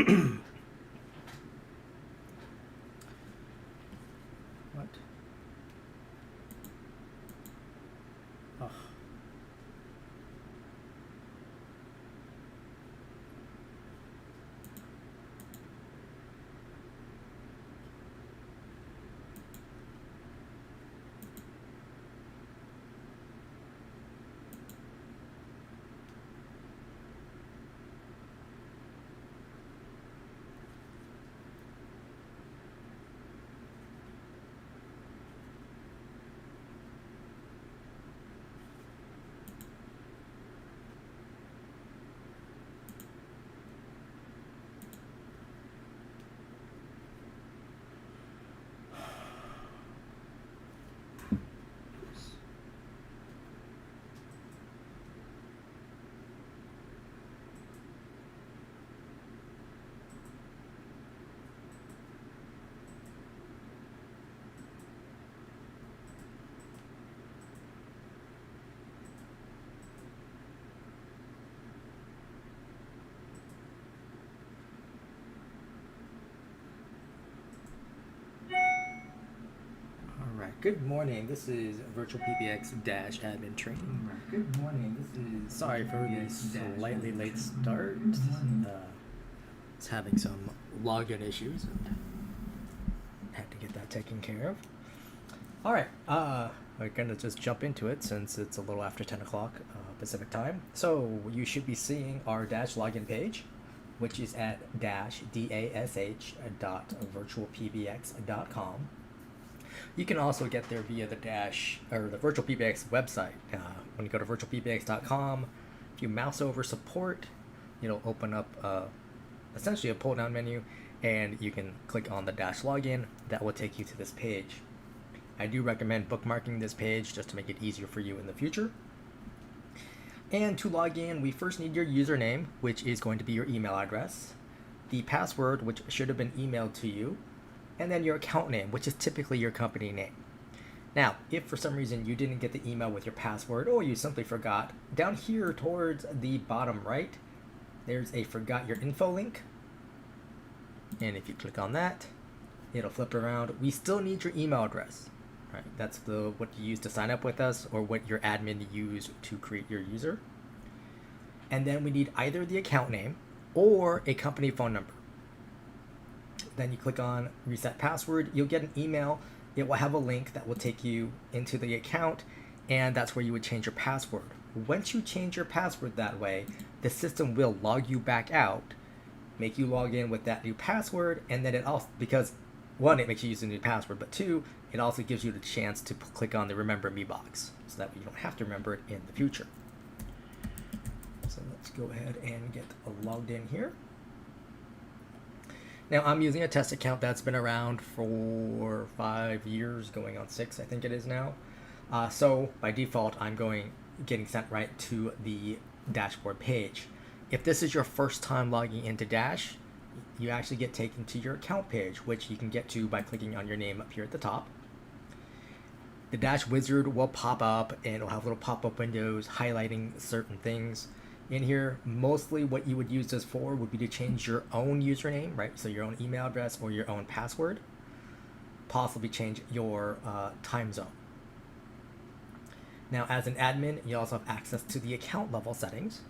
What? Oh. Good morning. This is VirtualPBX admin training. Good morning. This is Sorry for the slightly late start. It's having some login issues and had to get that taken care of. All right. We're gonna just jump into it since it's a little after 10 o'clock Pacific time. So you should be seeing our dash login page, which is at dash.virtualpbx.com. You can also get there via the dash or the VirtualPBX website. When you go to virtualpbx.com, if you mouse over support, it'll open up essentially a pull-down menu, and you can click on the dash login. That will take you to this page. I do recommend bookmarking this page just to make it easier for you in the future. And to log in, we first need your username, which is going to be your email address, the password, which should have been emailed to you, and then your account name, which is typically your company name. Now, if for some reason you didn't get the email with your password or you simply forgot, down here towards the bottom right, there's a forgot your info link. And if you click on that, it'll flip around. We still need your email address, right? That's what you use to sign up with us or what your admin used to create your user. And then we need either the account name or a company phone number. Then you click on reset password, you'll get an email. It will have a link that will take you into the account, and that's where you would change your password. Once you change your password that way, the system will log you back out, make you log in with that new password, and then it also, because one, it makes you use a new password, but two, it also gives you the chance to click on the remember me box so that you don't have to remember it in the future. So let's go ahead and get logged in here. Now, I'm using a test account that's been around for 5 years, going on 6, I think it is now. So by default, I'm getting sent right to the dashboard page. If this is your first time logging into Dash, you actually get taken to your account page, which you can get to by clicking on your name up here at the top. The Dash wizard will pop up, and it'll have little pop-up windows highlighting certain things. In here, mostly what you would use this for would be to change your own username, right? So your own email address or your own password. Possibly change your time zone. Now, as an admin, you also have access to the account level settings.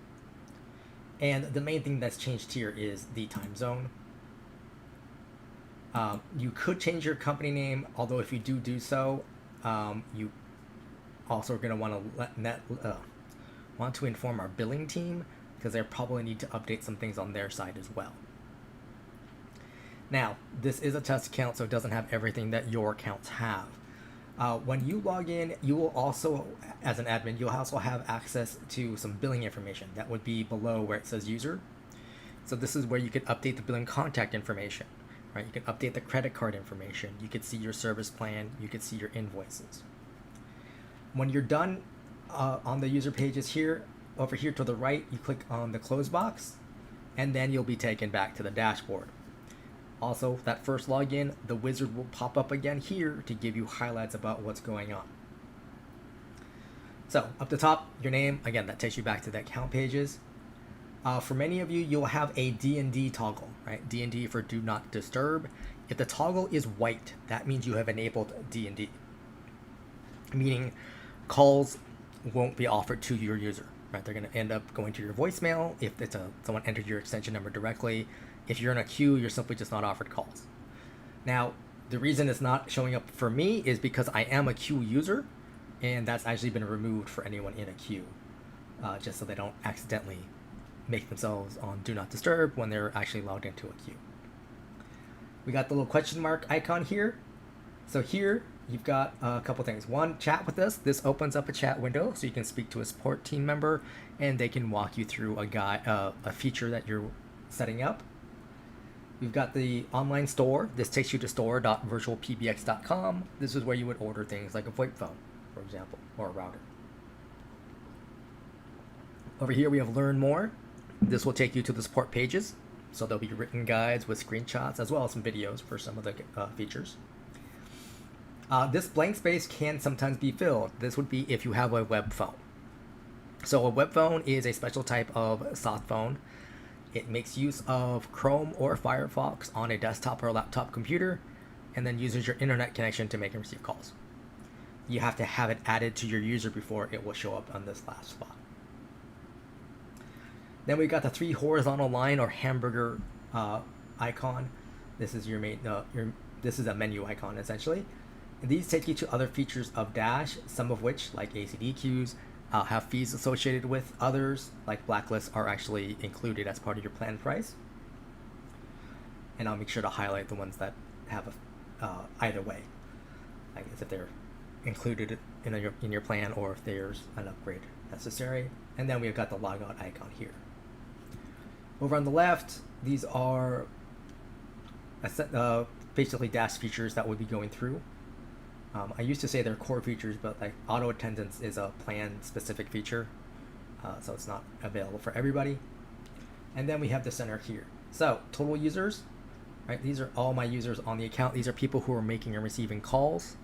And the main thing that's changed here is the time zone. You could change your company name, although if you do so, you also are going to want to inform our billing team, because they probably need to update some things on their side as well. Now, this is a test account, so it doesn't have everything that your accounts have. When you log in, you will also, as an admin, you'll also have access to some billing information that would be below where it says user. So this is where you could update the billing contact information, right? You can update the credit card information. You could see your service plan. You could see your invoices. When you're done on the user pages here, over here to the right, you click on the close box, and then you'll be taken back to the dashboard. Also, that first login, the wizard will pop up again here to give you highlights about what's going on. So up the top, your name, again, that takes you back to the account pages. For many of you, you'll have a D&D toggle, right? D&D for Do Not Disturb. If the toggle is white, that means you have enabled D&D, meaning calls won't be offered to your user, right? They're going to end up going to your voicemail if it's someone entered your extension number directly. If you're in a queue, you're simply just not offered calls. Now, the reason it's not showing up for me is because I am a queue user, and that's actually been removed for anyone in a queue, just so they don't accidentally make themselves on Do Not Disturb when they're actually logged into a queue. We got the little question mark icon here. So here you've got a couple things. One, chat with us. This opens up a chat window so you can speak to a support team member and they can walk you through a feature that you're setting up. We've got the online store. This takes you to store.virtualpbx.com. This is where you would order things like a VoIP phone, for example, or a router. Over here we have Learn More. This will take you to the support pages. So there'll be written guides with screenshots as well as some videos for some of the features. This blank space can sometimes be filled. This would be if you have a web phone. So a web phone is a special type of soft phone. It makes use of Chrome or Firefox on a desktop or laptop computer and then uses your internet connection to make and receive calls. You have to have it added to your user before it will show up on this last spot. Then we got the 3 horizontal line or hamburger icon. This is your main. This is a menu icon essentially. And these take you to other features of Dash, some of which, like ACD queues, have fees associated with. Others, like blacklists, are actually included as part of your plan price. And I'll make sure to highlight the ones that have either way, I guess if they're included in your plan or if there's an upgrade necessary. And then we've got the logout icon here. Over on the left, these are basically Dash features that we'll be going through. I used to say they're core features, but like auto attendance is a plan-specific feature, so it's not available for everybody. And then we have the center here. So total users, right? These are all my users on the account. These are people who are making and receiving calls.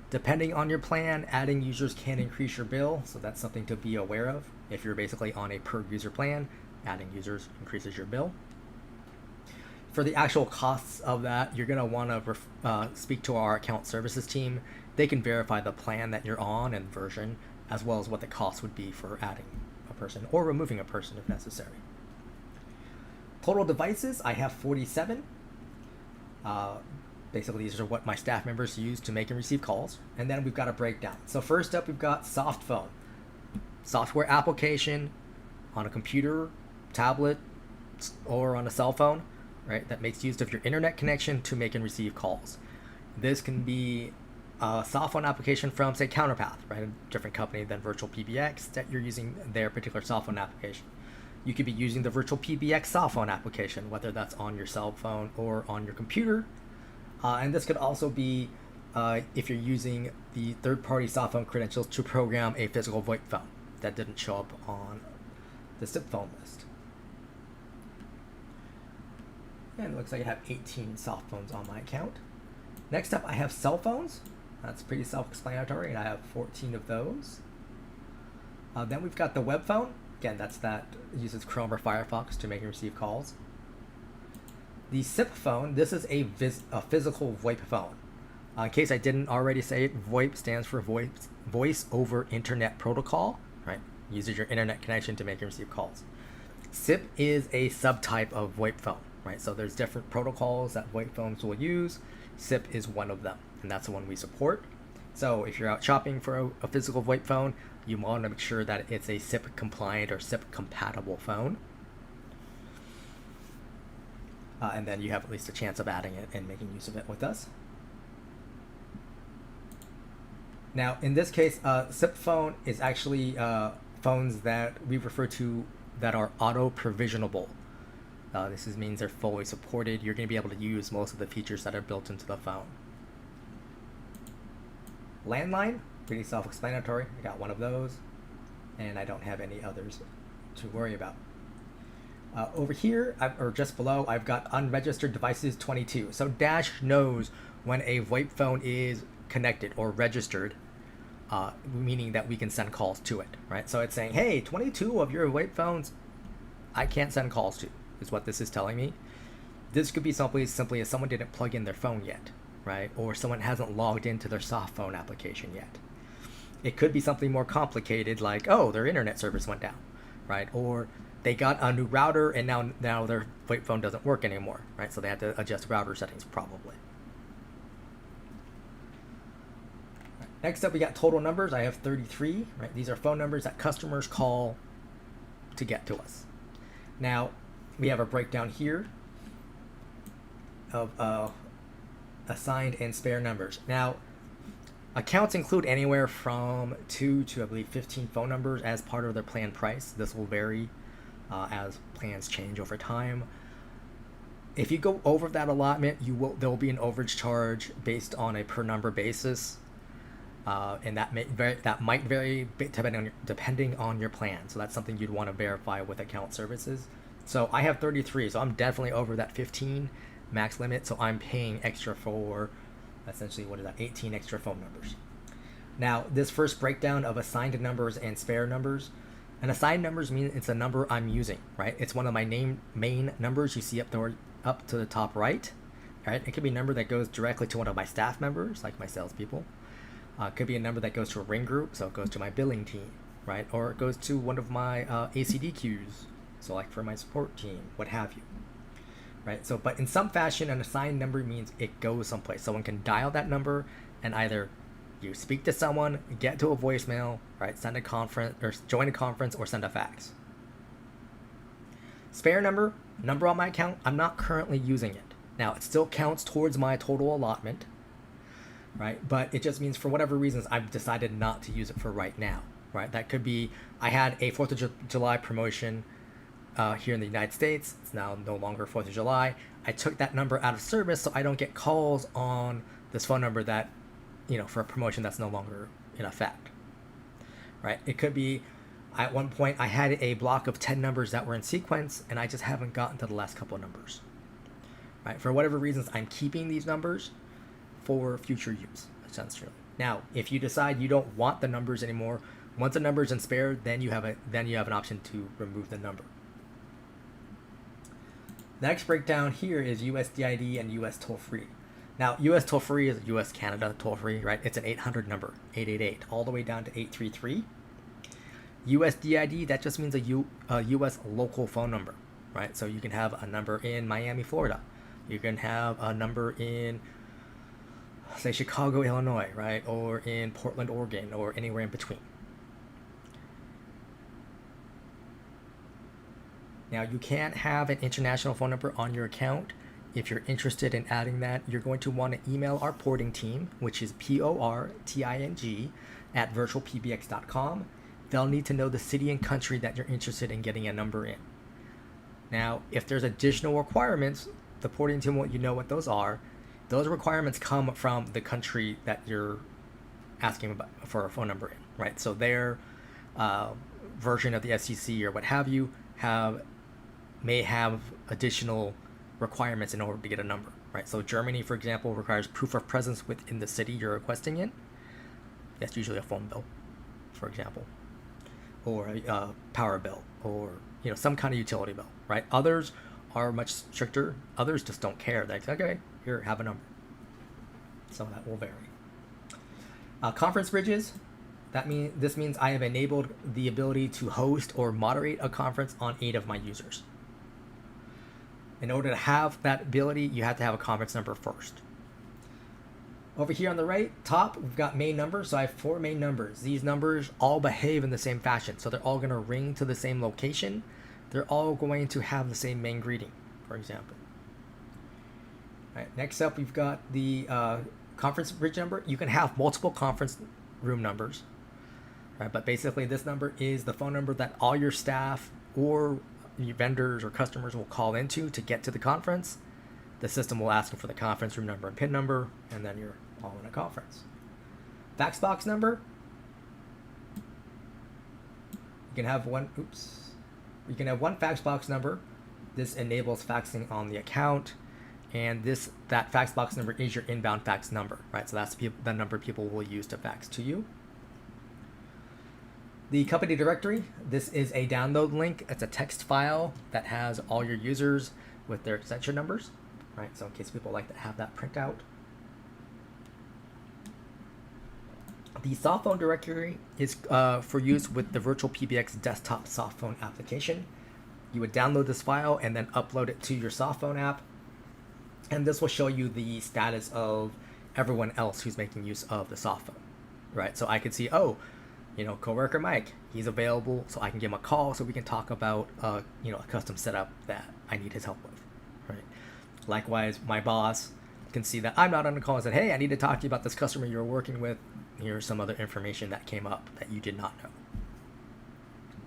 Depending on your plan, adding users can increase your bill, so that's something to be aware of. If you're basically on a per user plan, adding users increases your bill. For the actual costs of that, you're going to want to speak to our account services team. They can verify the plan that you're on and version, as well as what the cost would be for adding a person or removing a person if necessary. Total devices, I have 47. Basically, these are what my staff members use to make and receive calls. And then we've got a breakdown. So first up, we've got soft phone. Software application on a computer, tablet, or on a cell phone, right? That makes use of your internet connection to make and receive calls. This can be a soft phone application from, say, Counterpath, right? A different company than VirtualPBX that you're using their particular soft phone application. You could be using the VirtualPBX soft phone application, whether that's on your cell phone or on your computer. And this could also be if you're using the third-party soft phone credentials to program a physical VoIP phone that didn't show up on the SIP phone list. And it looks like I have 18 soft phones on my account. Next up, I have cell phones. That's pretty self-explanatory, and I have 14 of those. Then we've got the web phone. Again, that uses Chrome or Firefox to make and receive calls. The SIP phone, this is a physical VoIP phone. In case I didn't already say it, VoIP stands for Voice over Internet Protocol, right? Uses your internet connection to make and receive calls. SIP is a subtype of VoIP phone, right? So there's different protocols that VoIP phones will use. SIP is one of them, and that's the one we support. So if you're out shopping for a physical VoIP phone, you want to make sure that it's a SIP compliant or SIP compatible phone. And then you have at least a chance of adding it and making use of it with us. Now, in this case, SIP phone is actually phones that we refer to that are auto-provisionable. This means they're fully supported. You're going to be able to use most of the features that are built into the phone. Landline, pretty self-explanatory. I got one of those, and I don't have any others to worry about. Over here, or just below, I've got unregistered devices 22. So Dash knows when a VoIP phone is connected or registered, meaning that we can send calls to it, right? So it's saying, hey, 22 of your VoIP phones I can't send calls to, is what this is telling me. This could be simply if someone didn't plug in their phone yet, right? Or someone hasn't logged into their soft phone application yet. It could be something more complicated like, oh, their internet service went down, right? Or they got a new router and now their phone doesn't work anymore, right? So they have to adjust router settings probably. Next up, we got total numbers. I have 33, right? These are phone numbers that customers call to get to us. Now, we have a breakdown here of assigned and spare numbers. Now, accounts include anywhere from 2 to, I believe, 15 phone numbers as part of their plan price. This will vary as plans change over time. If you go over that allotment, there will be an overage charge based on a per number basis. And that might vary depending on your plan. So that's something you'd want to verify with account services. So I have 33, so I'm definitely over that 15 max limit. So I'm paying extra for essentially 18 extra phone numbers. Now this first breakdown of assigned numbers and spare numbers. And assigned numbers mean it's a number I'm using, right? It's one of my main numbers you see up to the top right. Right? It could be a number that goes directly to one of my staff members, like my salespeople. It could be a number that goes to a ring group, so it goes to my billing team, right? Or it goes to one of my ACDQs, so like for my support team, what have you, right? So, but in some fashion, an assigned number means it goes someplace. Someone can dial that number, and either you speak to someone, get to a voicemail, right? Send a conference, or join a conference, or send a fax. Spare number on my account, I'm not currently using it. Now, it still counts towards my total allotment, right? But it just means for whatever reasons, I've decided not to use it for right now, right? That could be, I had a 4th of July promotion here in the United States. It's now no longer 4th of July. I took that number out of service so I don't get calls on this phone number that, for a promotion that's no longer in effect, right? It could be, at one point, I had a block of 10 numbers that were in sequence, and I just haven't gotten to the last couple of numbers, right? For whatever reasons, I'm keeping these numbers for future use, essentially. Now, if you decide you don't want the numbers anymore, once a number is in spare, then you have an option to remove the number. The next breakdown here is USDID and US toll-free. Now, US toll-free is US Canada toll-free, right? It's an 800 number, 888, all the way down to 833. USDID, that just means a US local phone number, right? So you can have a number in Miami, Florida. You can have a number in, say, Chicago, Illinois, right? Or in Portland, Oregon, or anywhere in between. Now, you can't have an international phone number on your account. If you're interested in adding that, you're going to want to email our porting team, which is porting at virtualpbx.com. They'll need to know the city and country that you're interested in getting a number in. Now, if there's additional requirements, the porting team will let you know what those are. Those requirements come from the country that you're asking about for a phone number in, right? So their version of the FCC or what have you may have additional requirements in order to get a number, right? So Germany, for example, requires proof of presence within the city you're requesting in. That's usually a phone bill, for example, or a power bill, or some kind of utility bill, right? Others are much stricter. Others just don't care. They're like, okay, here, have a number. So that will vary. Conference bridges. This means I have enabled the ability to host or moderate a conference on 8 of my users. In order to have that ability, you have to have a conference number first. Over here on the right top, we've got main numbers. So I have 4 main numbers. These numbers all behave in the same fashion. So they're all going to ring to the same location. They're all going to have the same main greeting, for example. All right, next up, we've got the conference bridge number. You can have multiple conference room numbers, right? But basically, this number is the phone number that all your staff or your vendors or customers will call into to get to the conference. The system will ask them for the conference room number and PIN number, and then you're all in a conference. Fax box number. You can have one. You can have one fax box number. This enables faxing on the account, and that fax box number is your inbound fax number, right? So that's the number people will use to fax to you. The company directory, this is a download link. It's a text file that has all your users with their extension numbers, right? So in case people like to have that printout. The softphone directory is for use with the VirtualPBX desktop softphone application. You would download this file and then upload it to your softphone app. And this will show you the status of everyone else who's making use of the softphone, right? So I could see, oh, coworker Mike, he's available, so I can give him a call so we can talk about, a custom setup that I need his help with, right? Likewise, my boss can see that I'm not on the call and said, hey, I need to talk to you about this customer you're working with. Here's some other information that came up that you did not know.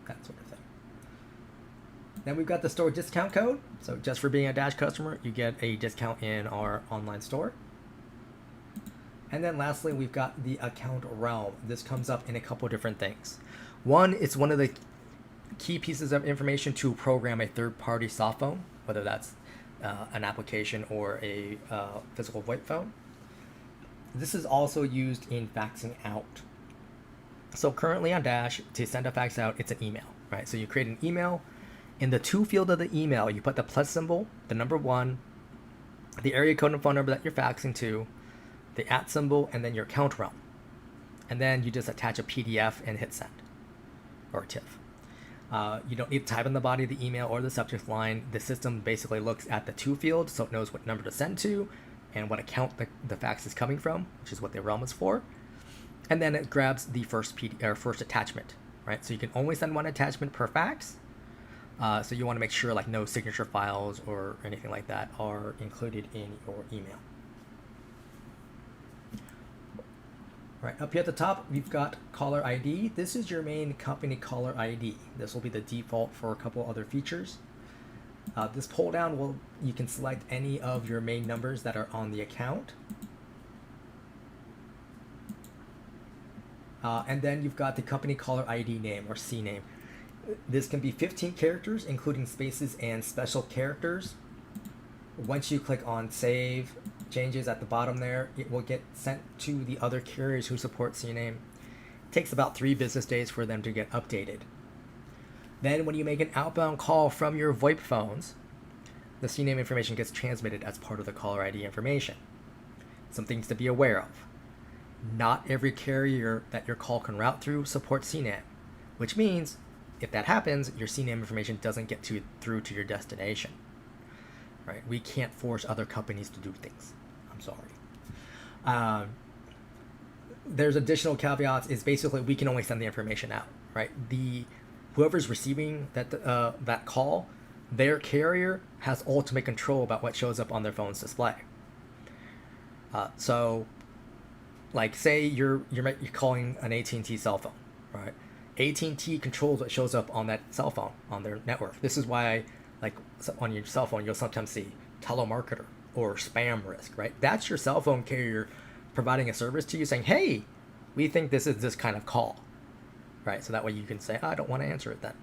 That sort of thing. Then we've got the store discount code. So just for being a Dash customer, you get a discount in our online store. And then lastly, we've got the account realm. This comes up in a couple different things. One, it's one of the key pieces of information to program a third-party softphone, whether that's an application or a physical VoIP phone. This is also used in faxing out. So currently on Dash, to send a fax out, it's an email, right? So you create an email. In the to field of the email, you put the plus symbol, the number 1, the area code and phone number that you're faxing to, the @ symbol, and then your account realm. And then you just attach a PDF and hit send, or a TIFF. You don't need to type in the body of the email or the subject line. The system basically looks at the to field, so it knows what number to send to and what account the fax is coming from, which is what the realm is for. And then it grabs the first attachment, right? So you can only send one attachment per fax. So you want to make sure like no signature files or anything like that are included in your email. Right, up here at the top, we've got caller ID. This is your main company caller ID. This will be the default for a couple other features. This pull down you can select any of your main numbers that are on the account. And then you've got the company caller ID name or CNAME. This can be 15 characters, including spaces and special characters. Once you click on save changes at the bottom there, it will get sent to the other carriers who support CNAME. It takes about 3 business days for them to get updated. Then when you make an outbound call from your VoIP phones, the CNAME information gets transmitted as part of the caller ID information. Some things to be aware of. Not every carrier that your call can route through supports CNAME, which means if that happens, your CNAME information doesn't get through to your destination. Right? We can't force other companies to do things. I'm sorry. There's additional caveats. Is basically we can only send the information out. Right? Whoever's receiving that call, their carrier has ultimate control about what shows up on their phone's display. So, like, say you're calling an AT&T cell phone, right? AT&T controls what shows up on that cell phone on their network. This is why, like, on your cell phone, you'll sometimes see telemarketer or spam risk, right? That's your cell phone carrier providing a service to you saying, hey, we think this is this kind of call, right? So that way you can say, I don't want to answer it then.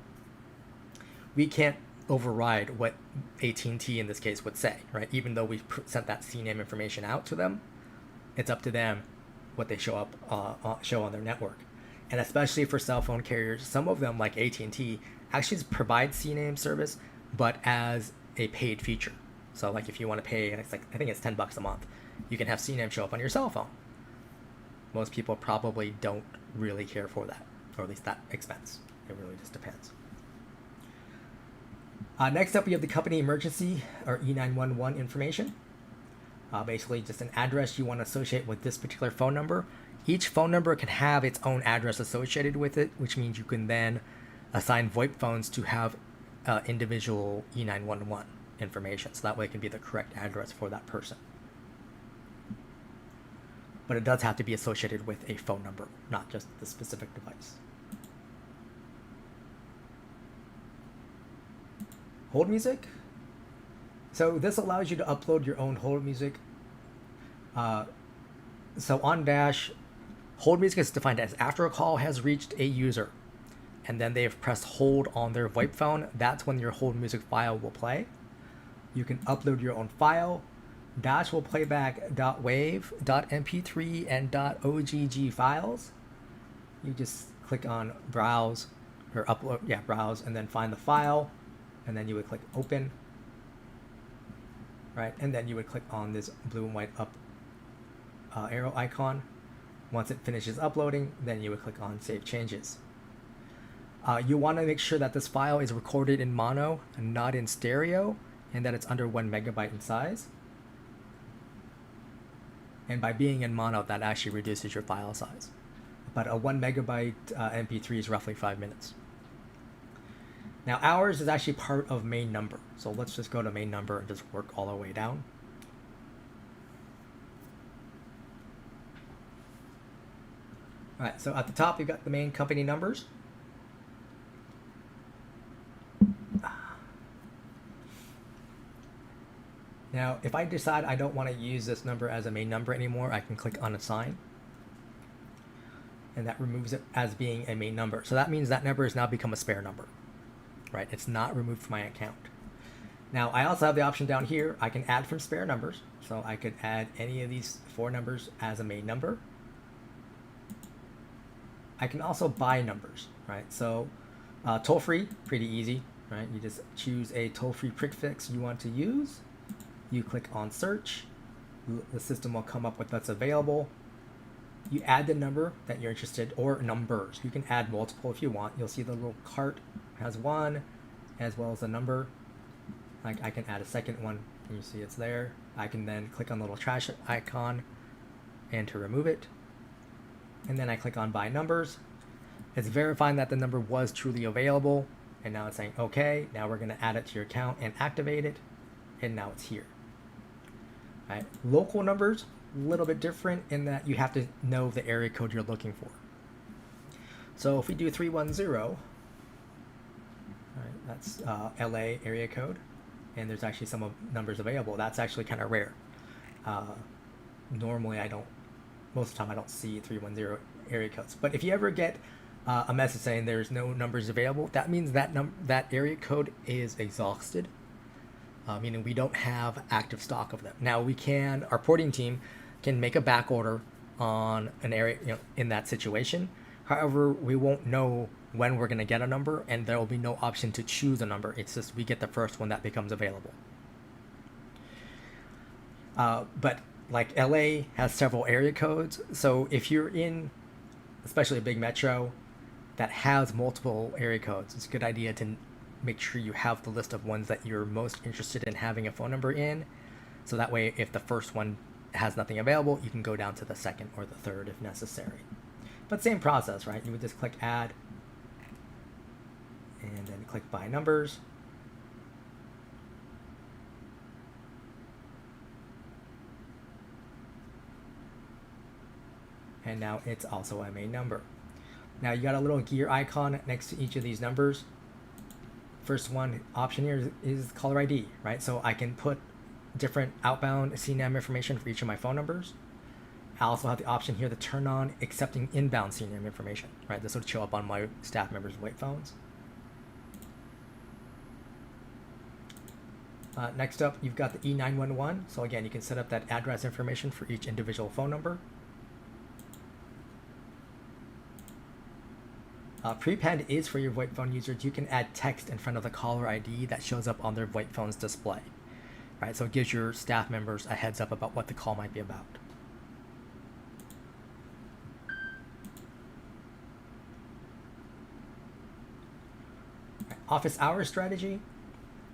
We can't override what AT&T in this case would say, right? Even though we sent that CNAME information out to them, it's up to them what they show on their network. And especially for cell phone carriers, some of them, like AT&T, actually provide CNAME service, but as a paid feature. So like if you want to pay, and it's like, I think it's $10 a month, you can have CNAME show up on your cell phone. Most people probably don't really care for that, or at least that expense. It really just depends. Next up, we have the company emergency or E911 information. Basically just an address you want to associate with this particular phone number. Each phone number can have its own address associated with it, which means you can then assign VoIP phones to have individual E911 information. So that way it can be the correct address for that person. But it does have to be associated with a phone number, not just the specific device. Hold music. So this allows you to upload your own hold music. So on Dash, hold music is defined as after a call has reached a user and then they have pressed hold on their VoIP phone, that's when your hold music file will play. You can upload your own file. Dash will play back .wav, .mp3, and .ogg files. You just click on browse or upload, browse, and then find the file, and then you would click open, right? And then you would click on this blue and white up arrow icon. Once it finishes uploading, then you would click on save changes. You want to make sure that this file is recorded in mono and not in stereo, and that it's under 1 megabyte in size. And by being in mono, that actually reduces your file size. But a 1 megabyte MP3 is roughly 5 minutes. Now hours is actually part of main number. So let's just go to main number and just work all the way down. All right, so at the top, you've got the main company numbers. Now, if I decide I don't want to use this number as a main number anymore, I can click on assign. And that removes it as being a main number. So that means that number has now become a spare number, right? It's not removed from my account. Now, I also have the option down here. I can add from spare numbers. So I could add any of these 4 numbers as a main number. I can also buy numbers, right? So toll-free, pretty easy, right? You just choose a toll-free prefix you want to use. You click on search, the system will come up with what's available. You add the number that you're interested, or numbers. You can add multiple if you want. You'll see the little cart has 1 as well as a number. Like I can add a second one, and you see it's there. I can then click on the little trash icon and to remove it. And then I click on buy numbers. It's verifying that the number was truly available. And now it's saying, okay, now we're gonna add it to your account and activate it. And now it's here. Right. Local numbers, a little bit different in that you have to know the area code you're looking for. So if we do 310, right, that's LA area code, and there's actually some numbers available. That's actually kind of rare. Normally most of the time I don't see 310 area codes. But if you ever get a message saying there's no numbers available, that means that that area code is exhausted. Meaning we don't have active stock of them. Now our porting team can make a back order on an area, in that situation. However, we won't know when we're going to get a number, and there will be no option to choose a number. It's just we get the first one that becomes available. But like LA has several area codes, so if you're in, especially a big metro that has multiple area codes, it's a good idea to make sure you have the list of ones that you're most interested in having a phone number in. So that way, if the first one has nothing available, you can go down to the second or the third if necessary. But same process, right? You would just click add and then click buy numbers. And now it's also a main number. Now you got a little gear icon next to each of these numbers. First one option here is caller ID, right? So I can put different outbound CNAM information for each of my phone numbers. I also have the option here to turn on accepting inbound CNAM information, right? This would show up on my staff members' VoIP phones. Next up, you've got the E911. So again, you can set up that address information for each individual phone number. Prepend is for your VoIP phone users. You can add text in front of the caller ID that shows up on their VoIP phone's display. Right, so it gives your staff members a heads up about what the call might be about. Right, office hours strategy.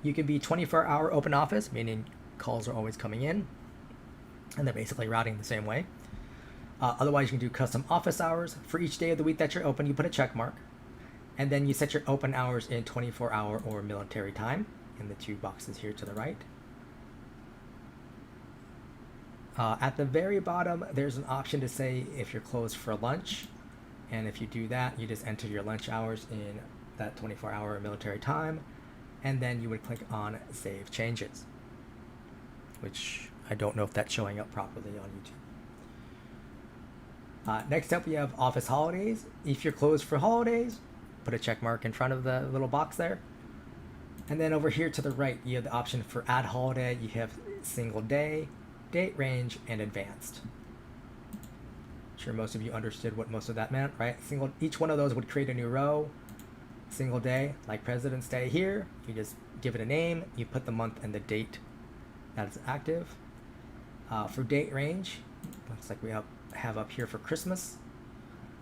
You can be 24-hour open office, meaning calls are always coming in, and they're basically routing the same way. Otherwise, you can do custom office hours. For each day of the week that you're open, you put a check mark. And then you set your open hours in 24-hour or military time in the 2 boxes here to the right. At the very bottom, there's an option to say if you're closed for lunch. And if you do that, you just enter your lunch hours in that 24-hour military time. And then you would click on Save Changes, which I don't know if that's showing up properly on YouTube. Next up, we have office holidays. If you're closed for holidays, put a check mark in front of the little box there. And then over here to the right, you have the option for add holiday. You have single day, date range, and advanced. sure most of you understood what most of that meant, right? Each one of those would create a new row. Single day, like President's Day here, you just give it a name, you put the month and the date that is active. For date range, looks like we have up here for Christmas.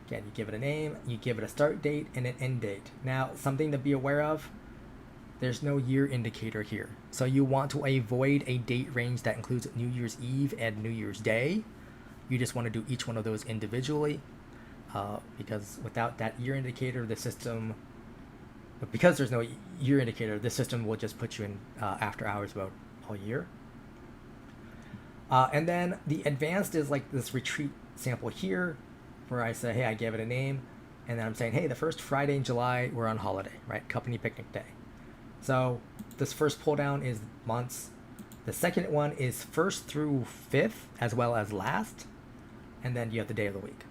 Again, you give it a name, you give it a start date and an end date. Now, something to be aware of, there's no year indicator here. So you want to avoid a date range that includes New Year's Eve and New Year's Day. You just want to do each one of those individually, because without that year indicator, the system, because there's no year indicator, the system will just put you in after hours about all year. And then the advanced is like this retreat sample here, where I say, hey, I gave it a name, and then I'm saying, hey, the first Friday in July, we're on holiday, right? Company picnic day. So this first pull down is months. The second one is 1st through 5th, as well as last, and then you have the day of the week.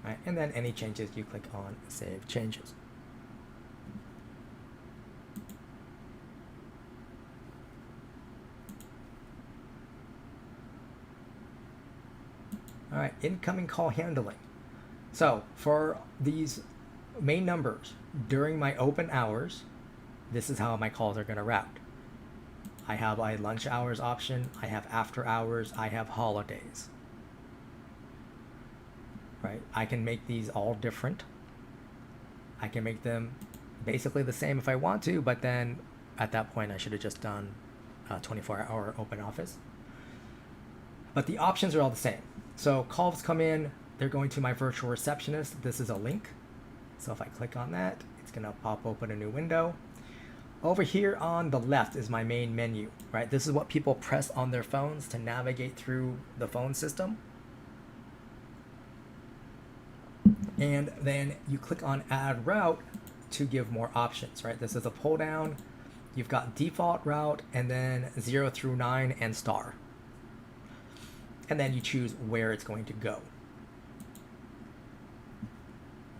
Right? And then any changes, you click on Save Changes. All right, incoming call handling. So for these main numbers, during my open hours, this is how my calls are going to route. I have a lunch hours option, I have after hours, I have holidays. Right? I can make these all different. I can make them basically the same if I want to, but then at that point I should have just done 24-hour open office. But the options are all the same. So calls come in, they're going to my virtual receptionist. This is a link. So if I click on that, it's going to pop open a new window. Over here on the left is my main menu, right? This is what people press on their phones to navigate through the phone system. And then you click on Add Route to give more options, right? This is a pull down. You've got default route and then 0 through 9 and star. And then you choose where it's going to go.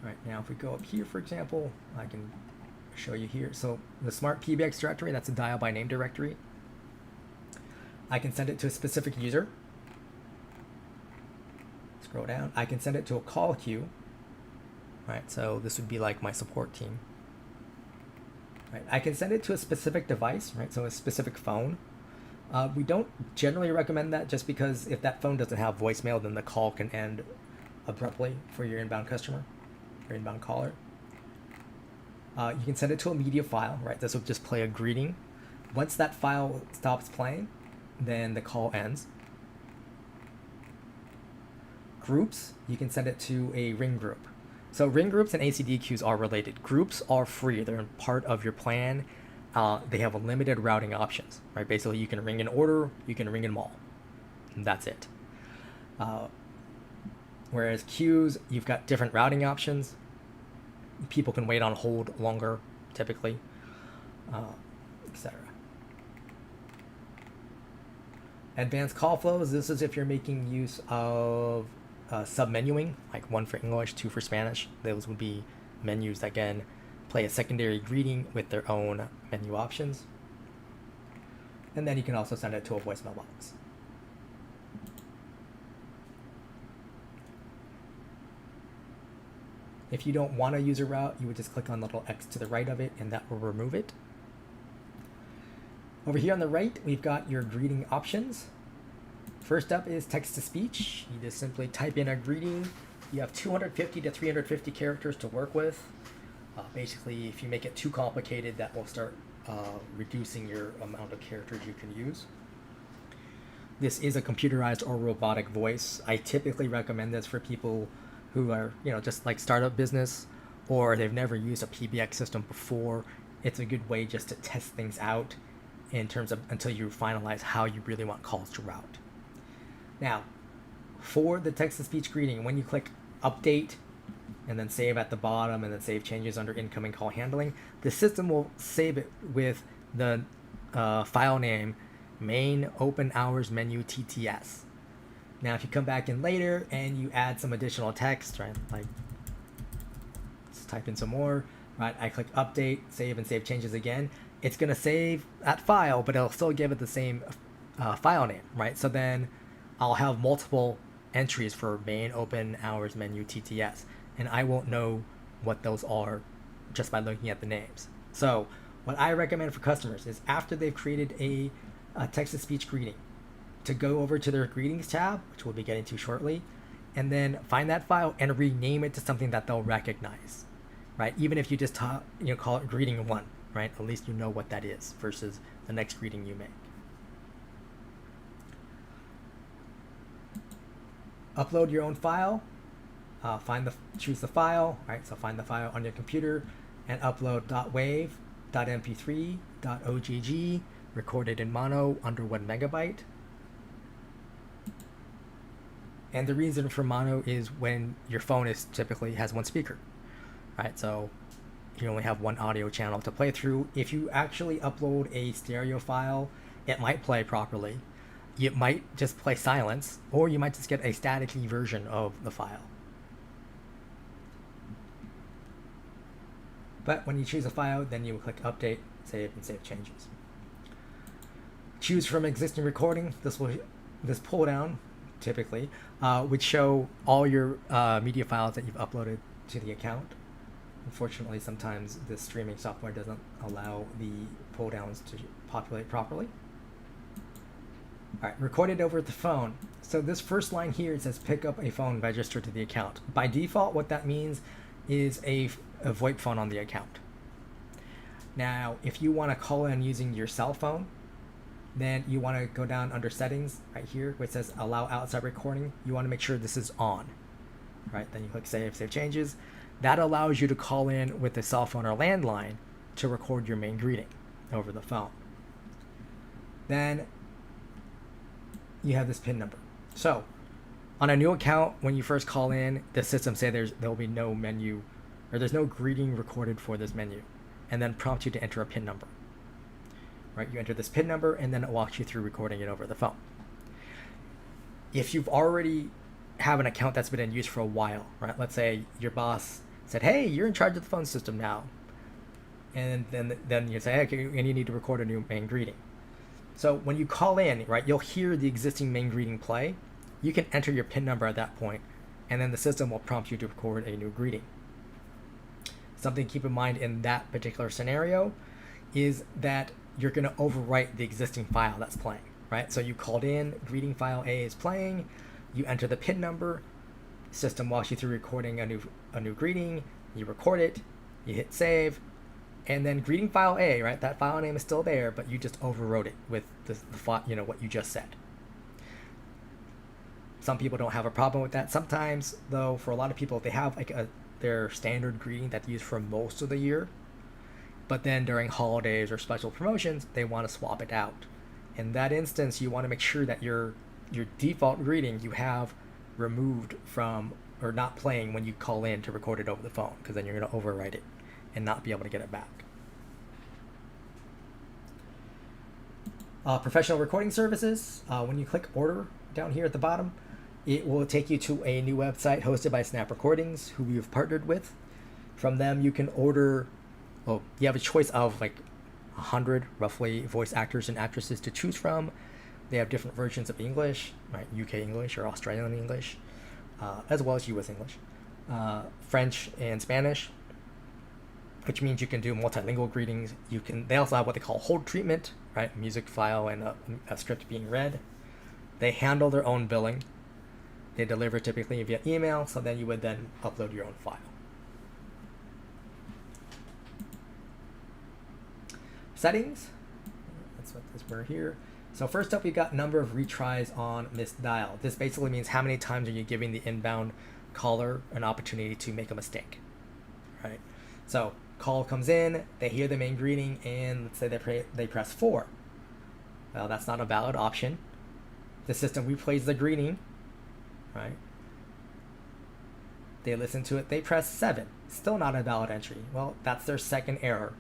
All right, now if we go up here, for example, I can show you here. So the Smart PBX directory, that's a dial by name directory. I can send it to a specific user. Scroll down. I can send it to a call queue. Right, so this would be like my support team. Right, I can send it to a specific device, right? So a specific phone. We don't generally recommend that just because if that phone doesn't have voicemail, then the call can end abruptly for your inbound customer, your inbound caller. You can send it to a media file, right? This will just play a greeting. Once that file stops playing, then the call ends. Groups, you can send it to a ring group. So ring groups and ACD queues are related. Groups are free. They're part of your plan. They have a limited routing options, right? Basically, you can ring in order, you can ring in them all. And that's it. Whereas queues, you've got different routing options. People can wait on hold longer, typically, etc. Advanced call flows. This is if you're making use of sub-menuing, like 1 for English, 2 for Spanish. Those would be menus that again play a secondary greeting with their own menu options. And then you can also send it to a voicemail box. If you don't want to use a route, you would just click on the little X to the right of it, and that will remove it. Over here on the right, we've got your greeting options. First up is text-to-speech. You just simply type in a greeting. You have 250 to 350 characters to work with. Basically, if you make it too complicated, that will start reducing your amount of characters you can use. This is a computerized or robotic voice. I typically recommend this for people who are, just like startup business, or they've never used a PBX system before. It's a good way just to test things out in terms of until you finalize how you really want calls to route. Now, for the text-to-speech greeting, when you click Update and then Save at the bottom and then Save Changes under Incoming Call Handling, the system will save it with the file name main open hours menu TTS. Now, if you come back in later and you add some additional text, right, like let's type in some more, right, I click Update, Save, and Save Changes again, it's going to save that file, but it'll still give it the same file name, right? So then I'll have multiple entries for main, open, hours, menu, TTS, and I won't know what those are just by looking at the names. So what I recommend for customers is after they've created a text-to-speech greeting, to go over to their greetings tab, which we'll be getting to shortly, and then find that file and rename it to something that they'll recognize, right? Even if you just call it greeting 1, right? At least you know what that is versus the next greeting you make. Upload your own file. Choose the file, right? So find the file on your computer and upload .wav, .mp3, .ogg, recorded in mono under 1 megabyte. And the reason for mono is when your phone typically has 1 speaker, right? So you only have 1 audio channel to play through. If you actually upload a stereo file, it might play properly. You might just play silence, or you might just get a staticky version of the file. But when you choose a file, then you will click Update, Save, and Save Changes. Choose from existing recording. This pull down, typically, would show all your media files that you've uploaded to the account. Unfortunately, sometimes the streaming software doesn't allow the pull downs to populate properly. All right, recorded over the phone. So this first line here, it says pick up a phone registered to the account. By default, what that means is a VoIP phone on the account. Now, if you want to call in using your cell phone, then you want to go down under settings right here where it says allow outside recording. You want to make sure this is on, right? Then you click save changes. That allows you to call in with a cell phone or landline to record your main greeting over the phone. Then you have this PIN number. So on a new account, when you first call in, the system say there'll be no menu, or there's no greeting recorded for this menu, and then prompt you to enter a PIN number. Right, you enter this PIN number, and then it walks you through recording it over the phone. If you've already have an account that's been in use for a while, right? Let's say your boss said, "Hey, you're in charge of the phone system now," and then you say, "Okay, and you need to record a new main greeting." So when you call in, right, you'll hear the existing main greeting play. You can enter your PIN number at that point, and then the system will prompt you to record a new greeting. Something to keep in mind in that particular scenario is that you're going to overwrite the existing file that's playing, right? So you called in, greeting file A is playing, you enter the PIN number, system walks you through recording a new greeting, you record it, you hit save, and then greeting file A, right? That file name is still there, but you just overwrote it with the what you just said. Some people don't have a problem with that. Sometimes, though, for a lot of people, they have like their standard greeting that's used for most of the year, but then during holidays or special promotions, they want to swap it out. In that instance, you want to make sure that your default greeting you have removed from or not playing when you call in to record it over the phone, because then you're going to overwrite it and not be able to get it back. Professional recording services. When you click order down here at the bottom, it will take you to a new website hosted by Snap Recordings, who we've partnered with. From them, you can order. Well, you have a choice of like 100 roughly voice actors and actresses to choose from. They have different versions of English, right? UK English or Australian English, as well as US English, French and Spanish, which means you can do multilingual greetings. They also have what they call hold treatment, right? Music file and a script being read. They handle their own billing. They deliver typically via email, so then you would then upload your own file. Settings, that's what we're here. So first up, we got number of retries on missed dial. This basically means how many times are you giving the inbound caller an opportunity to make a mistake, right? So call comes in, they hear the main greeting, and let's say they press 4. Well, that's not a valid option. The system replays the greeting, right? They listen to it, they press 7. Still not a valid entry. Well, that's their second error.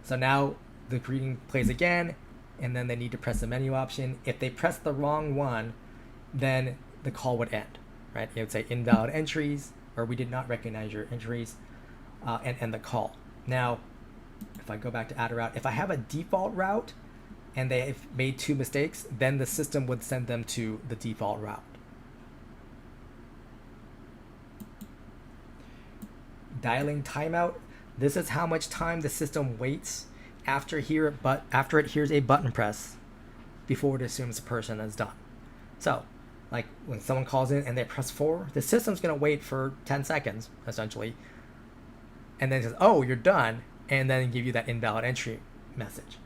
So now the greeting plays again, and then they need to press the menu option. If they press the wrong one, then the call would end, right? It would say invalid entries, or we did not recognize your entries, and end the call. Now, if I go back to add a route, if I have a default route and they've made 2 mistakes, then the system would send them to the default route. Dialing timeout. This is how much time the system waits after it hears a button press before it assumes the person is done. So, like when someone calls in and they press 4, the system's going to wait for 10 seconds, essentially, and then it says, oh, you're done, and then give you that invalid entry message.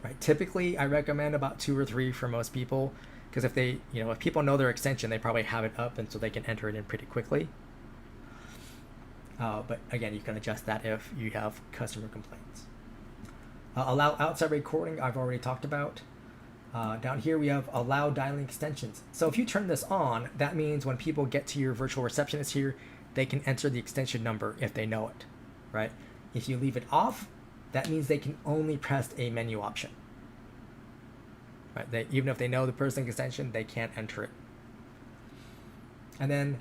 Right? Typically, I recommend about 2 or 3 for most people, because if if people know their extension, they probably have it up, and so they can enter it in pretty quickly. But again, you can adjust that if you have customer complaints. Allow outside recording, I've already talked about. Down here we have allow dialing extensions. So if you turn this on, that means when people get to your virtual receptionist here, they can enter the extension number if they know it, right? If you leave it off, that means they can only press a menu option. Right? Even if they know the person's extension, they can't enter it. And then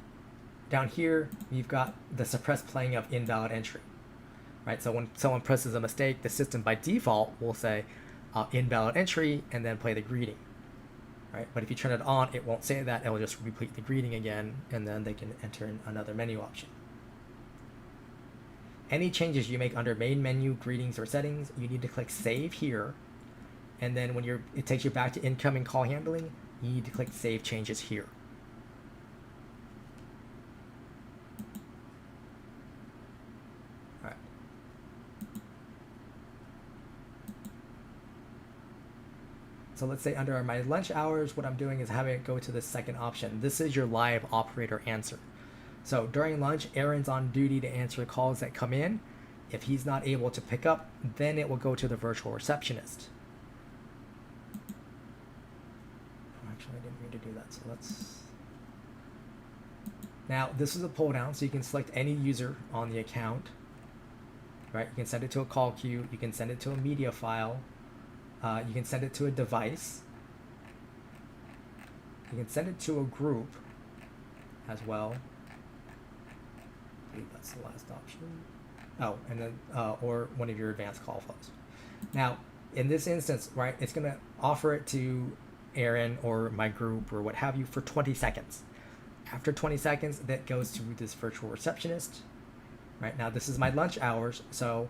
down here, you've got the suppress playing of invalid entry, right? So when someone presses a mistake, the system by default will say invalid entry and then play the greeting, right? But if you turn it on, it won't say that. It will just repeat the greeting again, and then they can enter in another menu option. Any changes you make under main menu, greetings, or settings, you need to click save here. And then when it takes you back to incoming call handling, you need to click save changes here. So let's say under my lunch hours, what I'm doing is having it go to the second option. This is your live operator answer. So during lunch, Aaron's on duty to answer calls that come in. If he's not able to pick up, then it will go to the virtual receptionist. Actually, I didn't mean to do that, so let's... Now, this is a pull down, so you can select any user on the account. Right? You can send it to a call queue. You can send it to a media file. You can send it to a device. You can send it to a group as well. I believe that's the last option. Oh, and then or one of your advanced call flows. Now, in this instance, right, it's going to offer it to Aaron or my group or what have you for 20 seconds. After 20 seconds, that goes to this virtual receptionist. Right now, this is my lunch hours, so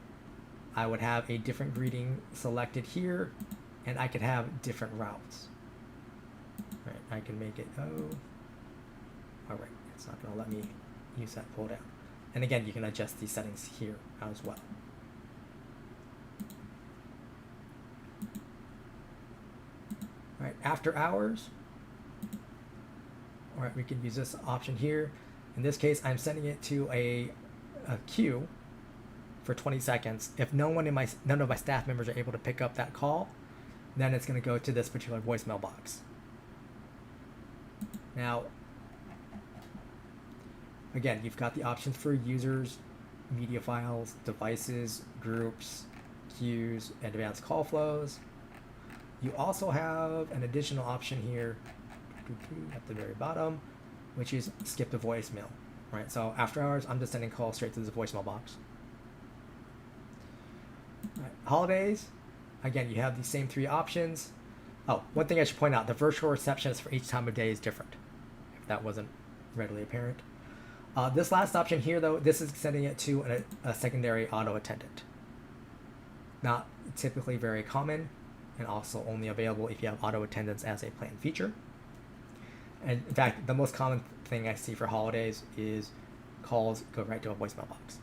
I would have a different greeting selected here, and I could have different routes. Right, I can make it, all right, it's not gonna let me use that pull down. And again, you can adjust these settings here as well. All right, after hours, all right, we can use this option here. In this case, I'm sending it to a queue for 20 seconds. If none of my staff members are able to pick up that call, then it's going to go to this particular voicemail box. Now, again, you've got the options for users, media files, devices, groups, queues, and advanced call flows. You also have an additional option here at the very bottom, which is skip to voicemail. Right? So after hours, I'm just sending calls straight to the voicemail box. Right. Holidays, again, you have the same 3 options. Oh, one thing I should point out, the virtual receptionist for each time of day is different, if that wasn't readily apparent. This last option here, though, this is sending it to a secondary auto attendant. Not typically very common, and also only available if you have auto attendants as a planned feature. And in fact, the most common thing I see for holidays is calls go right to a voicemail box.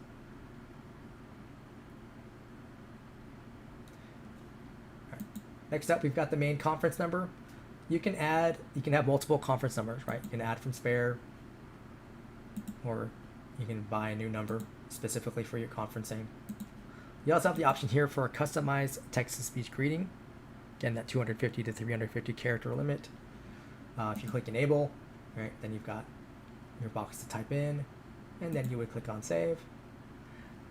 Next up, we've got the main conference number. You can have multiple conference numbers, right? You can add from spare, or you can buy a new number specifically for your conferencing. You also have the option here for a customized text-to-speech greeting. Again, that 250 to 350 character limit. If you click enable, right, then you've got your box to type in, and then you would click on save.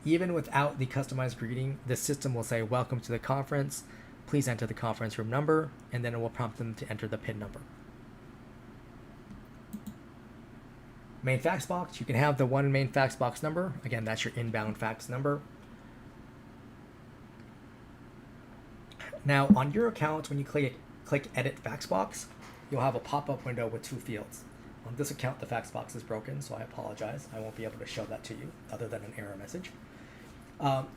Even without the customized greeting, the system will say, welcome to the conference. Please enter the conference room number, and then it will prompt them to enter the PIN number. Main fax box, you can have the one main fax box number. Again, that's your inbound fax number. Now, on your account, when you click edit fax box, you'll have a pop-up window with 2 fields. On this account, the fax box is broken, so I apologize. I won't be able to show that to you other than an error message.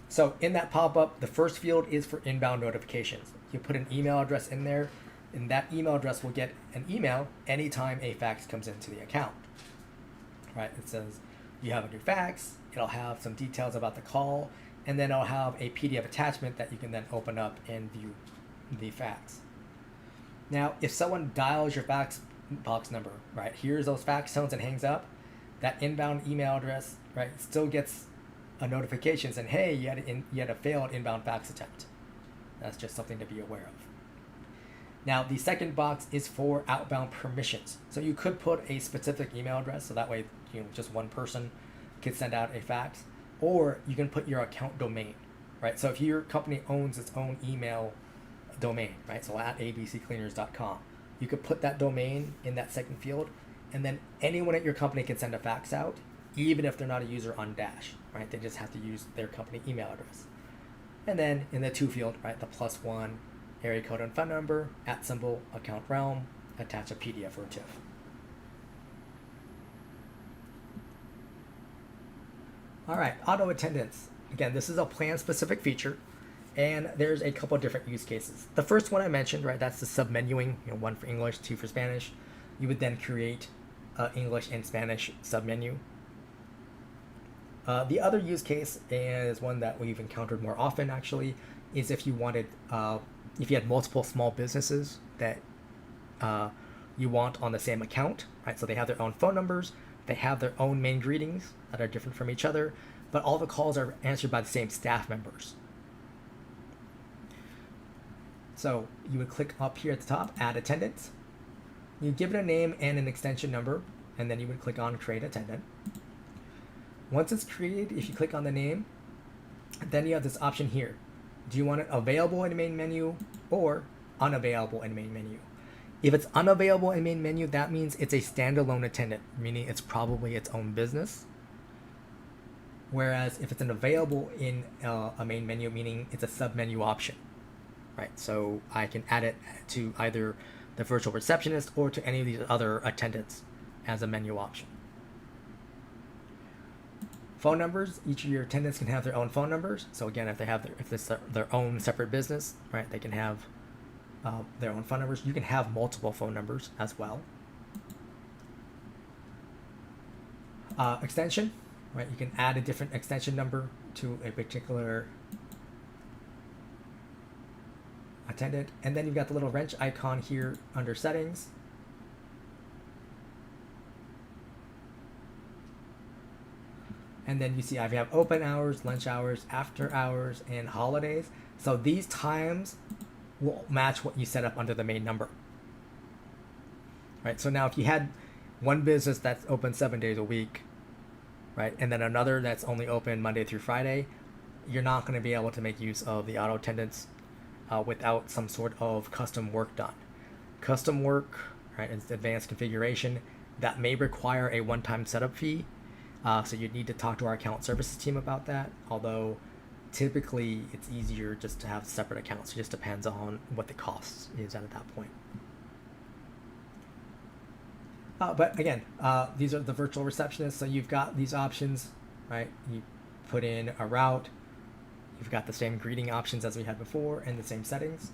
So in that pop-up, the first field is for inbound notifications. You put an email address in there, and that email address will get an email anytime a fax comes into the account. Right? It says you have a new fax. It'll have some details about the call, and then it'll have a PDF attachment that you can then open up and view the fax. Now, if someone dials your fax box number, right, hears those fax tones and hangs up, that inbound email address, right, still gets a notification saying, hey, you had a failed inbound fax attempt. That's just something to be aware of. Now, the second box is for outbound permissions. So you could put a specific email address, so that way, just one person can send out a fax, or you can put your account domain, right? So if your company owns its own email domain, right? So at abccleaners.com, you could put that domain in that second field, and then anyone at your company can send a fax out, even if they're not a user on Dash, right? They just have to use their company email address. And then in the to field, right, the +1, area code and phone number, @ account realm, attach a PDF or TIFF. All right, auto attendance. Again, this is a plan-specific feature, and there's a couple of different use cases. The first one I mentioned, right, that's the submenuing, one for English, two for Spanish. You would then create English and Spanish submenu. The other use case is one that we've encountered more often, actually, is if you wanted, if you had multiple small businesses that you want on the same account, right? So they have their own phone numbers, they have their own main greetings that are different from each other, but all the calls are answered by the same staff members. So you would click up here at the top, add attendant. You give it a name and an extension number, and then you would click on create attendant. Once it's created, if you click on the name, then you have this option here. Do you want it available in main menu or unavailable in main menu? If it's unavailable in main menu, that means it's a standalone attendant, meaning it's probably its own business. Whereas if it's an available in a main menu, meaning it's a sub-menu option, right? So I can add it to either the virtual receptionist or to any of these other attendants as a menu option. Phone numbers, each of your attendants can have their own phone numbers. So again, if it's their own separate business, right, they can have their own phone numbers. You can have multiple phone numbers as well. Extension, right, you can add a different extension number to a particular attendant. And then you've got the little wrench icon here under settings. And then you see I have open hours, lunch hours, after hours, and holidays. So these times will match what you set up under the main number. Right, so now if you had one business that's open 7 days a week, right, and then another that's only open Monday through Friday, you're not going to be able to make use of the auto attendance without some sort of custom work done. Custom work, right, it's advanced configuration, that may require a one-time setup fee. So you'd need to talk to our account services team about that, although typically it's easier just to have separate accounts. It just depends on what the cost is at that point. But again, these are the virtual receptionists, so you've got these options, right? You put in a route, you've got the same greeting options as we had before and the same settings.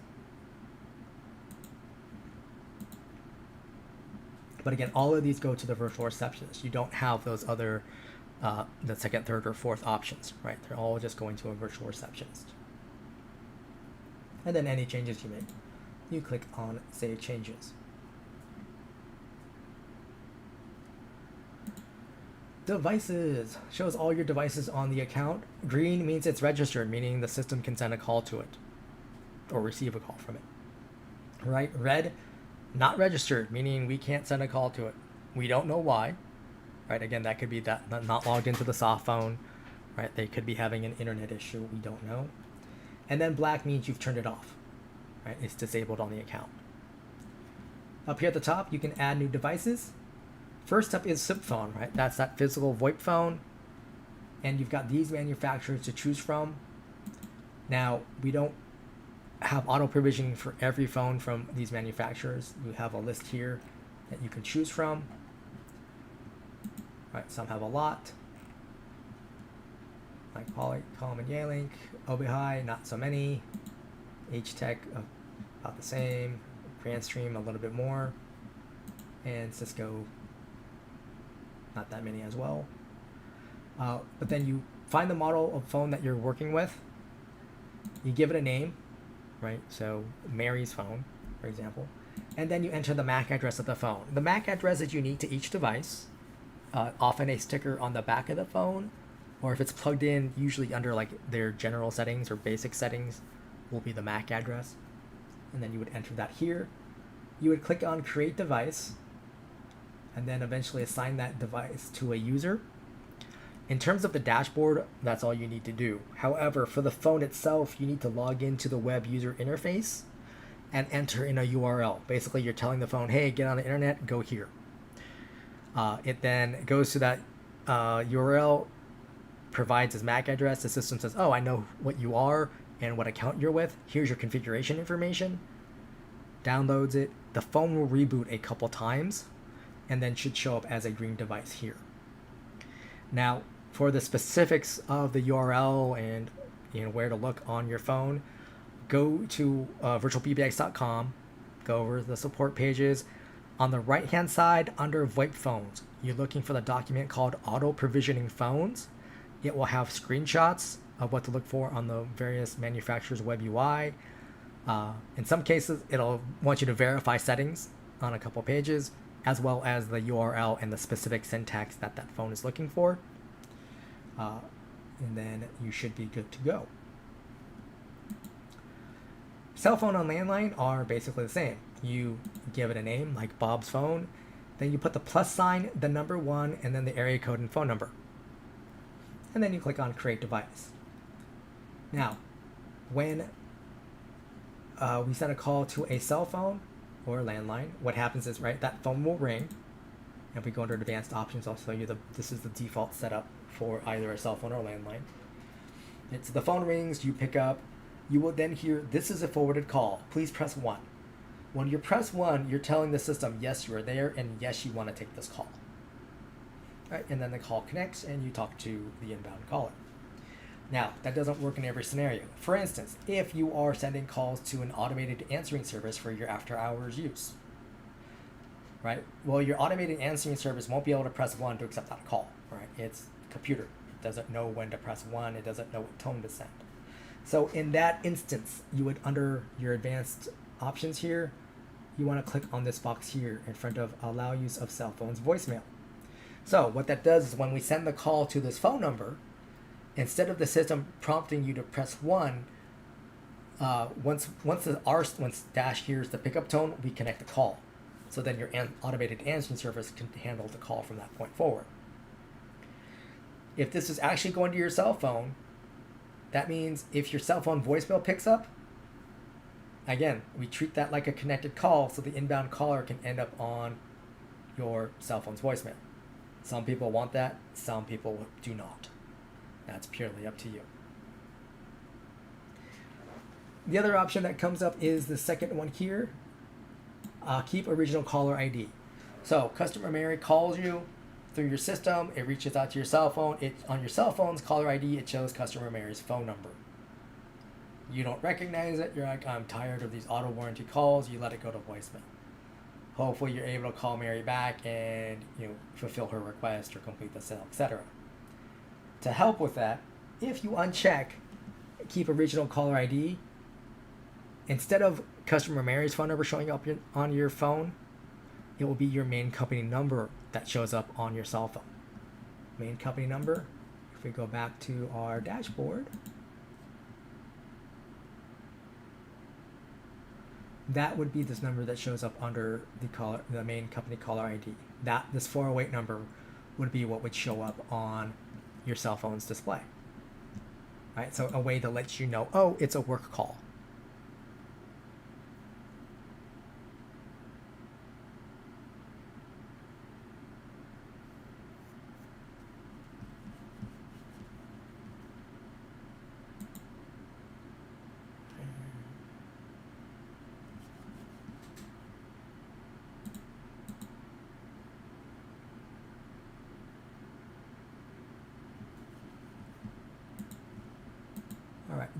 But again, all of these go to the virtual receptionist. You don't have those other, the second, third, or fourth options, right? They're all just going to a virtual receptionist. And then any changes you make, you click on Save Changes. Devices shows all your devices on the account. Green means it's registered, meaning the system can send a call to it or receive a call from it. Right? Red, not registered, meaning we can't send a call to it. We don't know why, right? Again, that could be that not logged into the soft phone, right? They could be having an internet issue. We don't know. And then black means you've turned it off, right? It's disabled on the account. Up here at the top, you can add new devices. First up is SIP phone, right? That's that physical VoIP phone. And you've got these manufacturers to choose from. Now, we don't have auto provisioning for every phone from these manufacturers. You have a list here that you can choose from. Right, some have a lot, like Poly, Column and Yealink, OBHI, not so many, HTech about the same, GrandStream a little bit more, and Cisco not that many as well. But then you find the model of phone that you're working with, you give it a name, right? So Mary's phone, for example, and then you enter the MAC address of the phone. The MAC address is unique to each device, often a sticker on the back of the phone, or if it's plugged in, usually under like their general settings or basic settings will be the MAC address. And then you would enter that here. You would click on create device and then eventually assign that device to a user. In terms of the dashboard, that's all you need to do. However, for the phone itself, you need to log into the web user interface and enter in a URL. Basically, you're telling the phone, hey, get on the internet, go here. It then goes to that URL, provides its MAC address. The system says, oh, I know what you are and what account you're with. Here's your configuration information. Downloads it. The phone will reboot a couple times and then should show up as a green device here. Now, for the specifics of the URL and where to look on your phone, go to VirtualPBX.com, go over the support pages. On the right-hand side, under VoIP phones, you're looking for the document called Auto Provisioning Phones. It will have screenshots of what to look for on the various manufacturers' web UI. In some cases, it'll want you to verify settings on a couple pages, as well as the URL and the specific syntax that that phone is looking for. And then you should be good to go. Cell phone and landline are basically the same. You give it a name, like Bob's phone, then you put the plus sign, the number 1, and then the area code and phone number. And then you click on create device. Now, when we send a call to a cell phone or a landline, what happens is, right, that phone will ring. If we go under advanced options, I'll show you this is the default setup for either a cell phone or a landline. It's the phone rings, you pick up, you will then hear, this is a forwarded call, please press 1. When you press 1, you're telling the system, yes, you are there, and yes, you want to take this call. All right, and then the call connects, and you talk to the inbound caller. Now, that doesn't work in every scenario. For instance, if you are sending calls to an automated answering service for your after-hours use, right? Well, your automated answering service won't be able to press 1 to accept that call, right? It's a computer. It doesn't know when to press 1. It doesn't know what tone to send. So in that instance, you would, under your advanced options here, you want to click on this box here in front of allow use of cell phone's voicemail. So what that does is when we send the call to this phone number, instead of the system prompting you to press 1, once Dash hears the pickup tone, we connect the call. So then your automated answering service can handle the call from that point forward. If this is actually going to your cell phone, that means if your cell phone voicemail picks up, again, we treat that like a connected call so the inbound caller can end up on your cell phone's voicemail. Some people want that, some people do not. That's purely up to you. The other option that comes up is the second one here. Keep original caller ID. So customer Mary calls you through your system. It reaches out to your cell phone. On your cell phone's caller ID, it shows customer Mary's phone number. You don't recognize it. You're like, I'm tired of these auto warranty calls. You let it go to voicemail. Hopefully you're able to call Mary back and fulfill her request or complete the sale, etc. To help with that, if you uncheck keep original caller ID, instead of customer Mary's phone number showing up on your phone, it will be your main company number that shows up on your cell phone. Main company number, if we go back to our dashboard, that would be this number that shows up under the main company caller ID. This 408 number would be what would show up on your cell phone's display. Right? So a way to let you know, oh, it's a work call.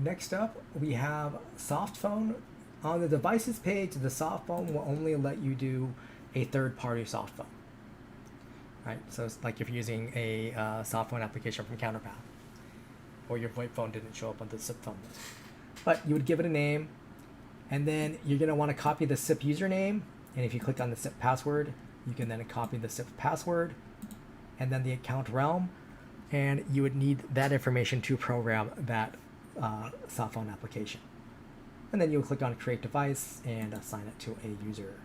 Next up, we have soft phone. On the devices page, the soft phone will only let you do a third-party soft phone. Right, so it's like if you're using a soft phone application from Counterpath, or your VoIP phone didn't show up on the SIP phone list. But you would give it a name, and then you're going to want to copy the SIP username, and if you click on the SIP password, you can then copy the SIP password, and then the account realm, and you would need that information to program that soft phone application. And then you'll click on Create Device and assign it to a user.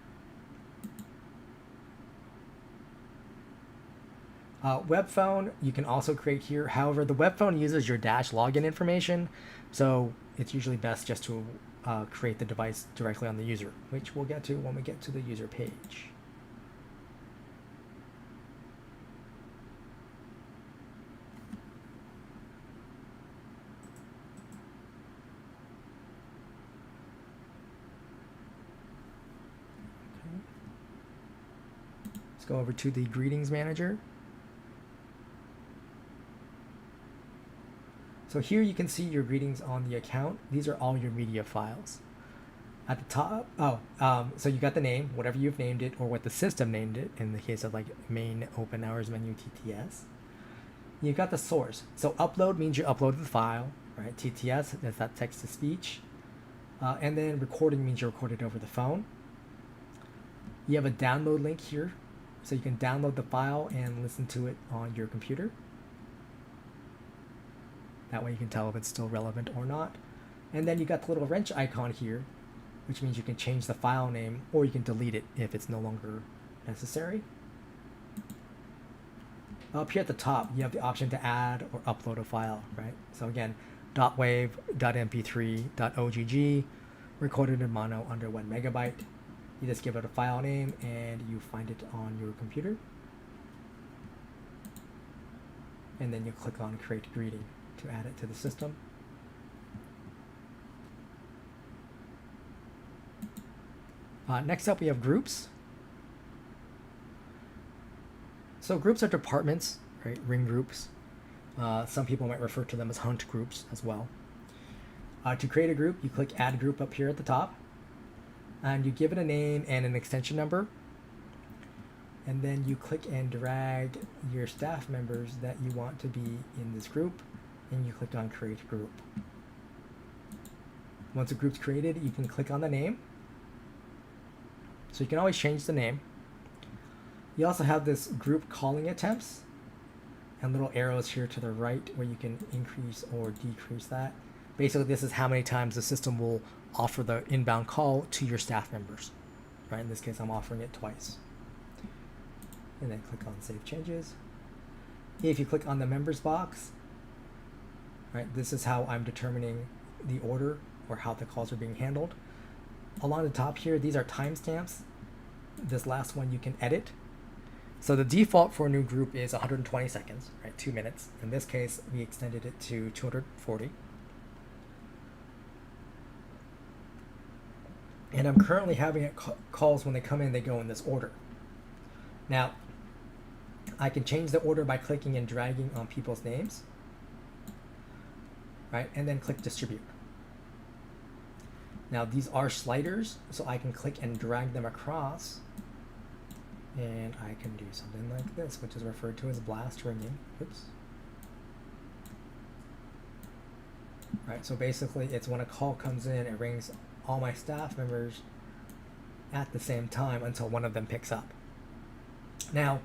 Web phone, you can also create here. However, the web phone uses your Dash login information, so it's usually best just to create the device directly on the user, which we'll get to when we get to the user page. Okay. Let's go over to the Greetings Manager. So here you can see your greetings on the account. These are all your media files. At the top, so you got the name, whatever you've named it, or what the system named it, in the case of like main open hours menu TTS. You got the source. So upload means you uploaded the file, right? TTS, that's that text to speech. And then recording means you recorded over the phone. You have a download link here, so you can download the file and listen to it on your computer. That way you can tell if it's still relevant or not. And then you got the little wrench icon here, which means you can change the file name or you can delete it if it's no longer necessary. Up here at the top, you have the option to add or upload a file, right? So again, .wav, .mp3, .ogg, recorded in mono under 1 megabyte. You just give it a file name and you find it on your computer. And then you click on Create Greeting to add it to the system. Next up, we have groups. So groups are departments, right? Ring groups. Some people might refer to them as hunt groups as well. To create a group, you click Add Group up here at the top, and you give it a name and an extension number. And then you click and drag your staff members that you want to be in this group, and you click on Create Group. Once a group's created, you can click on the name. So you can always change the name. You also have this group calling attempts and little arrows here to the right where you can increase or decrease that. Basically, this is how many times the system will offer the inbound call to your staff members. Right? In this case, I'm offering it twice. And then click on Save Changes. If you click on the members box, right, this is how I'm determining the order or how the calls are being handled. Along the top here, these are timestamps. This last one you can edit. So the default for a new group is 120 seconds, right, 2 minutes. In this case, we extended it to 240. And I'm currently having it calls when they come in, they go in this order. Now, I can change the order by clicking and dragging on people's names, right, and then click Distribute. Now these are sliders, so I can click and drag them across, and I can do something like this, which is referred to as blast ringing. Oops. Right, so basically it's when a call comes in, it rings all my staff members at the same time until one of them picks up. Now,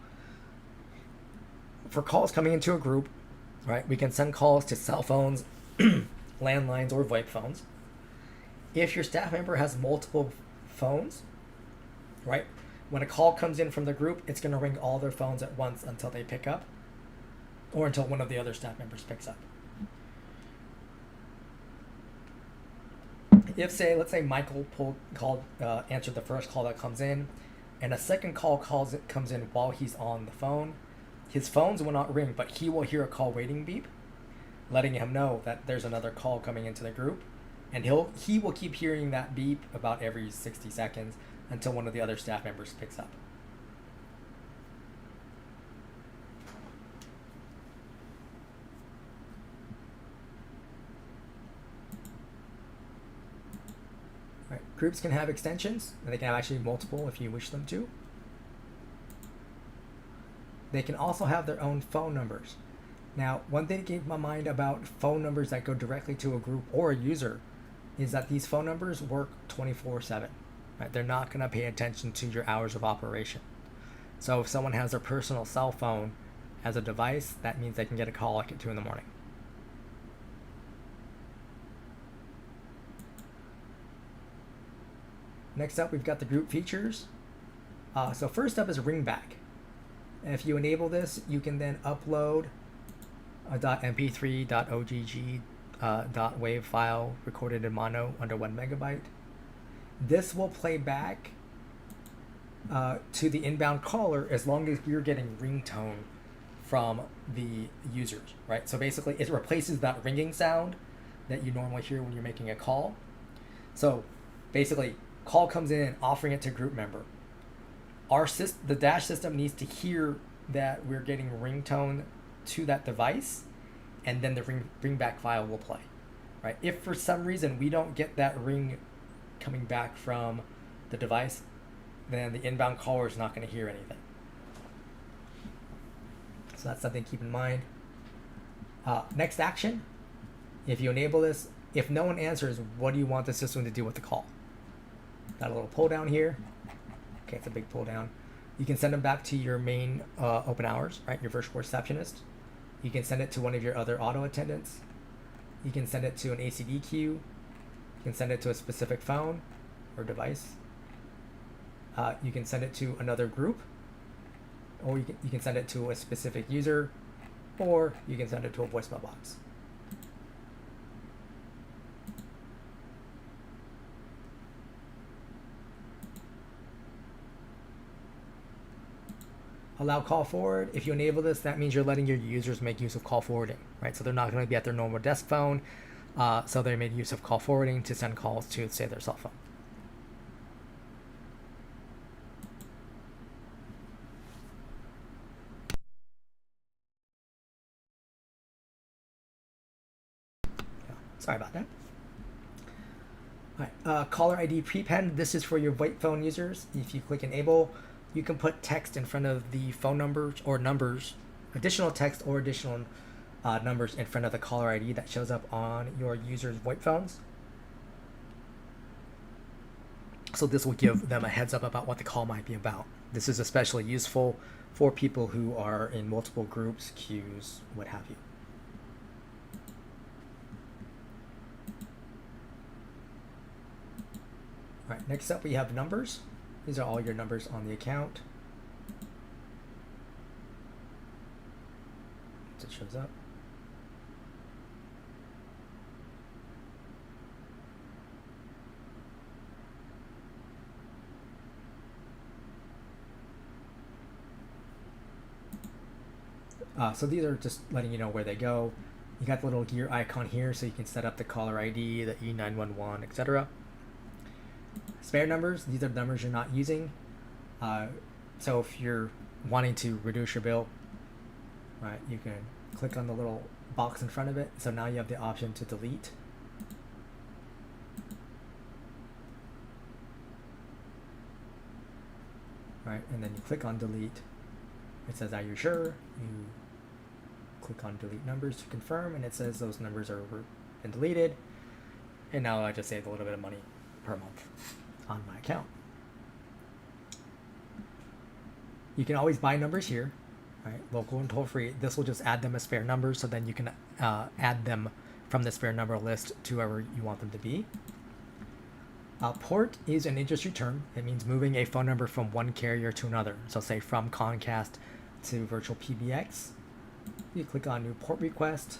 for calls coming into a group, right, we can send calls to cell phones, landlines, or VoIP phones. If your staff member has multiple phones, right, when a call comes in from the group, it's going to ring all their phones at once until they pick up, or until one of the other staff members picks up. If, let's say Michael answered the first call that comes in, and a second call comes in while he's on the phone, his phones will not ring, but he will hear a call waiting beep, letting him know that there's another call coming into the group. And he will keep hearing that beep about every 60 seconds until one of the other staff members picks up. Groups can have extensions, and they can have actually multiple if you wish them to. They can also have their own phone numbers. Now, one thing to keep in my mind about phone numbers that go directly to a group or a user is that these phone numbers work 24/7. Right? They're not going to pay attention to your hours of operation. So if someone has their personal cell phone as a device, that means they can get a call like at 2 in the morning. Next up, we've got the group features. So first up is ringback. And if you enable this, you can then upload a .mp3, .ogg, .wave file recorded in mono under 1 megabyte. This will play back to the inbound caller as long as you're getting ringtone from the users, right? So basically, it replaces that ringing sound that you normally hear when you're making a call. So basically, call comes in offering it to group member. The dash system needs to hear that we're getting ringtone to that device, and then the ringback file will play, right? If for some reason we don't get that ring coming back from the device, then the inbound caller is not going to hear anything. So that's something to keep in mind. Next action, if you enable this, if no one answers, what do you want the system to do with the call? Got a little pull down here. Okay, it's a big pull down. You can send them back to your main open hours, right? Your virtual receptionist. You can send it to one of your other auto attendants. You can send it to an ACD queue. You can send it to a specific phone or device. You can send it to another group, or you can send it to a specific user, or you can send it to a voicemail box. Allow call forward. If you enable this, that means you're letting your users make use of call forwarding, right? So they're not going to be at their normal desk phone, so they made use of call forwarding to send calls to, say, their cell phone. Sorry about that. All right, caller ID prepend. This is for your VoIP phone users. If you click enable, you can put text in front of the phone numbers or numbers, additional text or additional numbers in front of the caller ID that shows up on your user's VoIP phones. So this will give them a heads up about what the call might be about. This is especially useful for people who are in multiple groups, queues, what have you. All right, next up we have numbers. These are all your numbers on the account. So it shows up. So these are just letting you know where they go. You got the little gear icon here, so you can set up the caller ID, the E911, etc. Spare numbers, these are the numbers you're not using. So if you're wanting to reduce your bill, right, you can click on the little box in front of it. So now you have the option to delete. Right, and then you click on delete. It says, are you sure? You click on delete numbers to confirm, and it says those numbers are been deleted. And now I just saved a little bit of money per month on my account. You can always buy numbers here, right? Local and toll free. This will just add them as spare numbers, so then you can add them from the spare number list to wherever you want them to be. Port is an industry term. It means moving a phone number from one carrier to another. So say from Comcast to VirtualPBX. You click on new port request.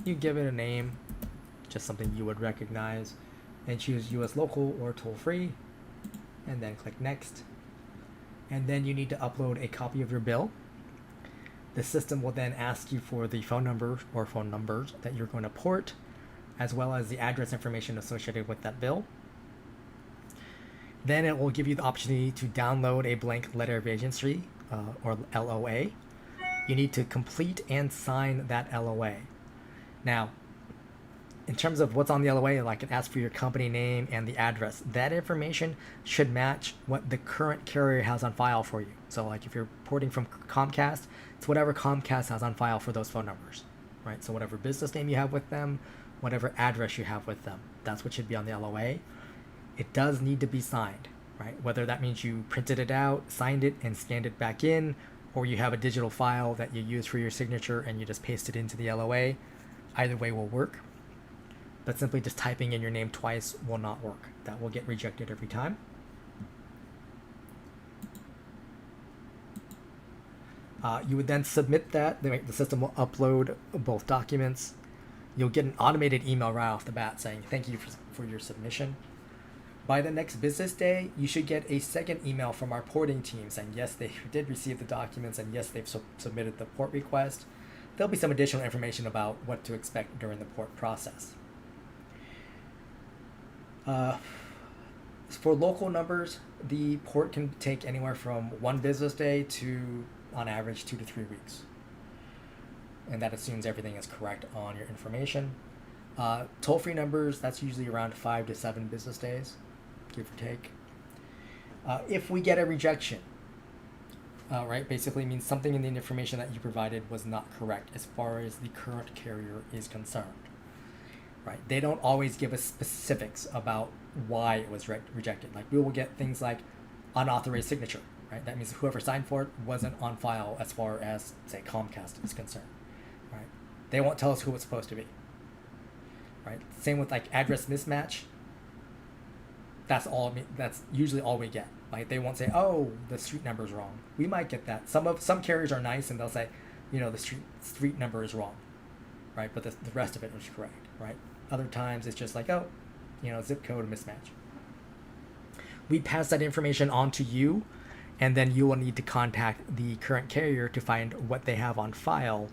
You give it a name, just something you would recognize, and choose US local or toll free, and then click next. And then you need to upload a copy of your bill. The system will then ask you for the phone number or phone numbers that you're going to port, as well as the address information associated with that bill. Then it will give you the opportunity to download a blank letter of agency, or LOA. You need to complete and sign that LOA. Now, in terms of what's on the LOA, like it asks for your company name and the address. That information should match what the current carrier has on file for you. So like if you're porting from Comcast, it's whatever Comcast has on file for those phone numbers, right? So whatever business name you have with them, whatever address you have with them, that's what should be on the LOA. It does need to be signed, right? Whether that means you printed it out, signed it, and scanned it back in, or you have a digital file that you use for your signature and you just paste it into the LOA, either way will work. But simply just typing in your name twice will not work. That will get rejected every time. You would then submit that. The system will upload both documents. You'll get an automated email right off the bat saying, thank you for your submission. By the next business day, you should get a second email from our porting team saying, yes, they did receive the documents, and yes, they've submitted the port request. There'll be some additional information about what to expect during the port process. For local numbers, the port can take anywhere from 1 business day to, on average, 2 to 3 weeks. And that assumes everything is correct on your information. Toll-free numbers, that's usually around 5 to 7 business days, give or take. If we get a rejection, right, basically means something in the information that you provided was not correct as far as the current carrier is concerned. Right, they don't always give us specifics about why it was rejected. Like we will get things like unauthorized signature, right? That means whoever signed for it wasn't on file as far as, say, Comcast is concerned, right? They won't tell us who it's supposed to be, right? Same with like address mismatch. That's usually all we get. Like they won't say, oh, the street number is wrong. We might get that. Some carriers are nice and they'll say, the street number is wrong, right? But the rest of it is correct, right? Other times it's just like, oh, zip code mismatch. We pass that information on to you, and then you will need to contact the current carrier to find what they have on file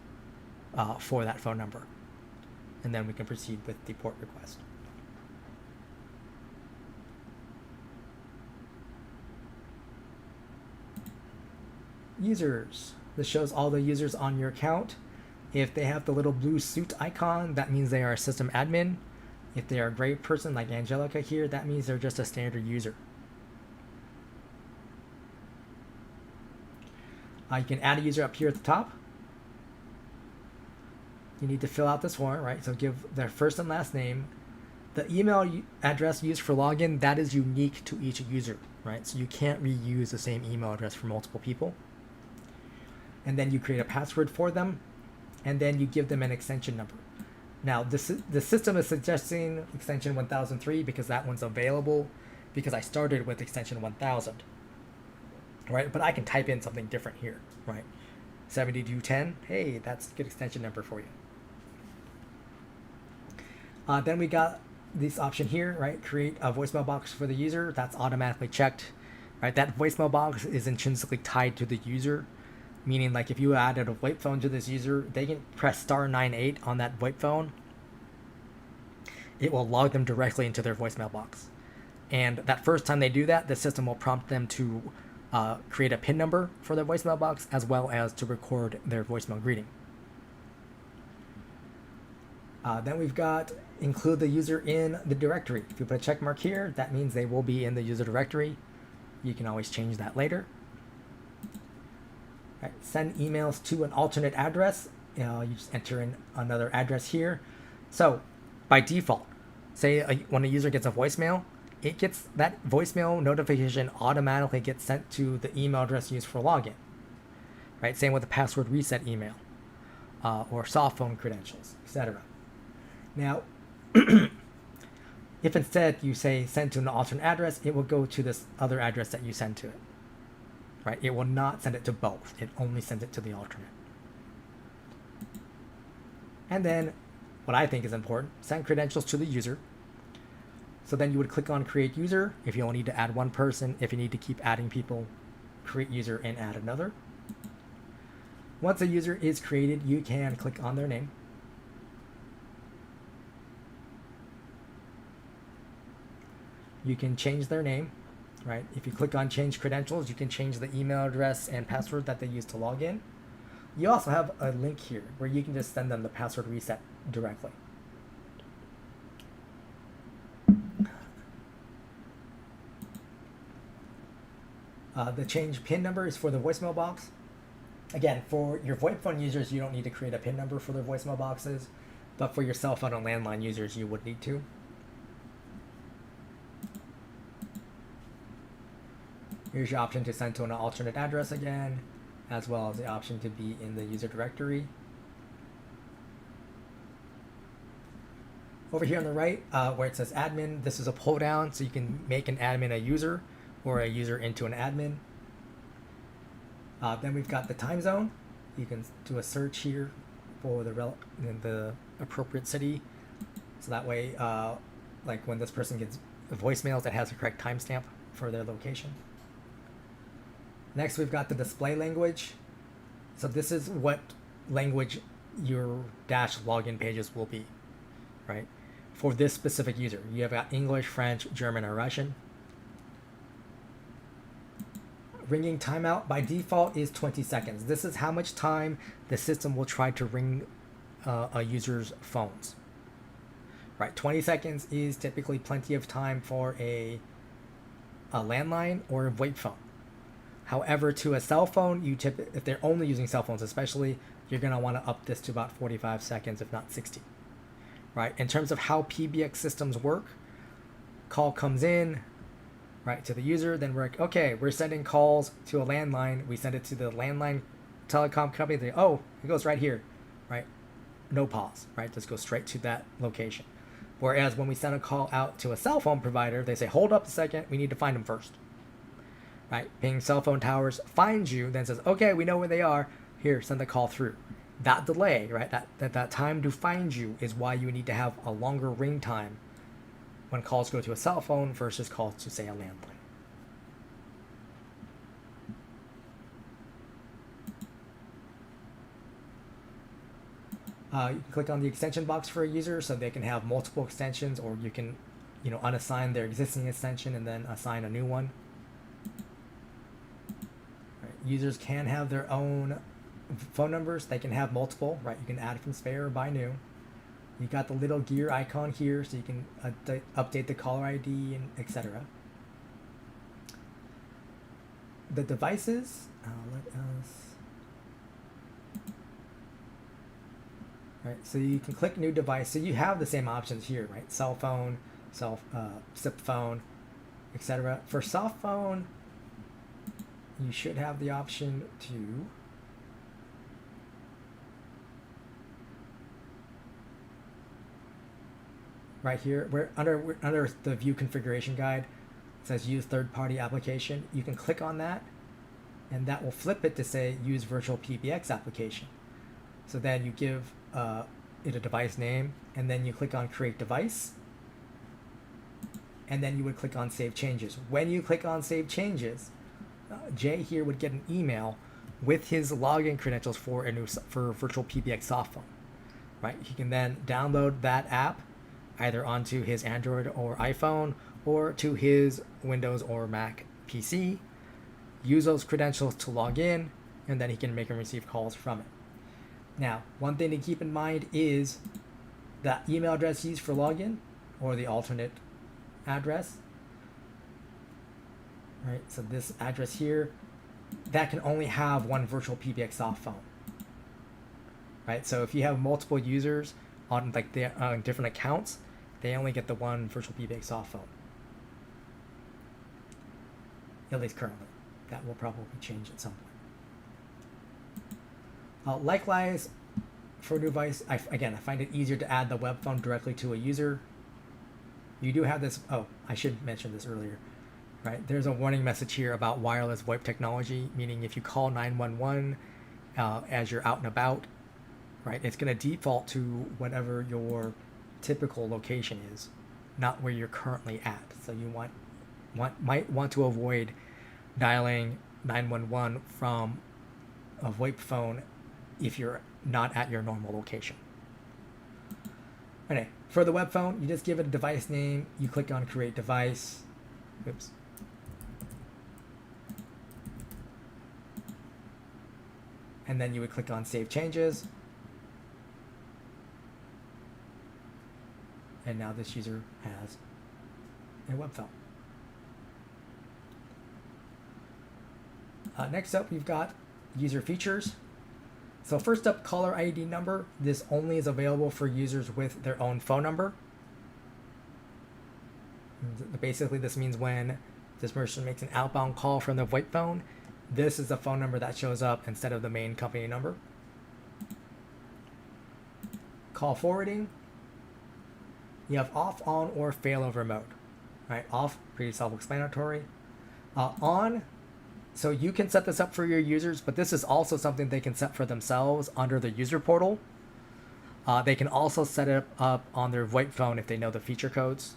for that phone number. And then we can proceed with the port request. Users. This shows all the users on your account. If they have the little blue suit icon, that means they are a system admin. If they are a gray person like Angelica here, that means they're just a standard user. You can add a user up here at the top. You need to fill out this form, right? So give their first and last name. The email address used for login, that is unique to each user, right? So you can't reuse the same email address for multiple people. And then you create a password for them, and then you give them an extension number. Now, the system is suggesting extension 1003 because that one's available, because I started with extension 1000, right? But I can type in something different here, right? 7210, hey, that's a good extension number for you. Then we got this option here, right? Create a voicemail box for the user. That's automatically checked, right? That voicemail box is intrinsically tied to the user, meaning like if you added a VoIP phone to this user, they can press *98 on that VoIP phone. It will log them directly into their voicemail box. And that first time they do that, the system will prompt them to create a PIN number for their voicemail box, as well as to record their voicemail greeting. Then we've got include the user in the directory. If you put a check mark here, that means they will be in the user directory. You can always change that later. Right, send emails to an alternate address. You just enter in another address here. So by default, say when a user gets a voicemail, it gets that voicemail notification automatically gets sent to the email address used for login. Right, same with the password reset email or soft phone credentials, etc. Now, if instead you say send to an alternate address, it will go to this other address that you send to it. Right? It will not send it to both. It only sends it to the alternate. And then, what I think is important, send credentials to the user. So then you would click on create user if you only need to add one person. If you need to keep adding people, create user and add another. Once a user is created, you can click on their name. You can change their name, right? If you click on change credentials, you can change the email address and password that they use to log in. You also have a link here where you can just send them the password reset directly. The change PIN number is for the voicemail box. Again, for your VoIP phone users, you don't need to create a PIN number for their voicemail boxes, but for your cell phone and landline users, you would need to. Here's your option to send to an alternate address again, as well as the option to be in the user directory. Over here on the right, where it says admin, this is a pull down, so you can make an admin a user or a user into an admin. Then we've got the time zone. You can do a search here for the appropriate city. So that way, like when this person gets voicemails, it has the correct timestamp for their location. Next, we've got the display language. So this is what language your Dash login pages will be, right? For this specific user, you have got English, French, German, or Russian. Ringing timeout by default is 20 seconds. This is how much time the system will try to ring a user's phones. Right, 20 seconds is typically plenty of time for a landline or a VoIP phone. However, to a cell phone, if they're only using cell phones especially, you're going to want to up this to about 45 seconds, if not 60. Right, in terms of how PBX systems work, call comes in, right, to the user, then we're like, okay, we're sending calls to a landline. We send it to the landline telecom company. They, oh, it goes right here, right? No pause, right? Just go straight to that location. Whereas when we send a call out to a cell phone provider, they say, hold up a second, we need to find them first, right? Ping cell phone towers finds you, then says, okay, we know where they are. Here, send the call through. That delay, right? That time to find you is why you need to have a longer ring time when calls go to a cell phone versus calls to, say, a landline. You can click on the extension box for a user so they can have multiple extensions, or you can, unassign their existing extension and then assign a new one. Right. Users can have their own phone numbers. They can have multiple, right? You can add from spare or buy new. You got the little gear icon here, so you can update the caller ID and etc. The devices, let us. Right, so you can click new device. So you have the same options here, right? Cell phone, SIP phone, etc. For soft phone, you should have the option to right here, where under the view configuration guide, it says use third-party application. You can click on that, and that will flip it to say use VirtualPBX application. So then you give it a device name, and then you click on create device, and then you would click on save changes. When you click on save changes, Jay here would get an email with his login credentials for VirtualPBX soft phone. Right? He can then download that app either onto his Android or iPhone or to his Windows or Mac PC, use those credentials to log in, and then he can make and receive calls from it. Now, one thing to keep in mind is that email address used for login, or the alternate address. Right, so this address here, that can only have one VirtualPBX soft phone. Right, so if you have multiple users on different accounts, they only get the one VirtualPBX soft phone. At least currently. That will probably change at some point. Likewise, for a new device, I find it easier to add the web phone directly to a user. You do have this, I should mention this earlier, right? There's a warning message here about wireless VoIP technology, meaning if you call 911 as you're out and about, right, it's going to default to whatever your typical location is, not where you're currently at. So you might want to avoid dialing 911 from a VoIP phone if you're not at your normal location. Okay, for the web phone, you just give it a device name, you click on create device. Oops. And then you would click on save changes. And now this user has a web phone. Next up, we've got user features. So first up, caller ID number. This only is available for users with their own phone number. Basically, this means when this person makes an outbound call from the VoIP phone, this is the phone number that shows up instead of the main company number. Call forwarding. You have off, on, or failover mode. Right, off, pretty self-explanatory. On, so you can set this up for your users, but this is also something they can set for themselves under the user portal. They can also set it up on their VoIP phone if they know the feature codes.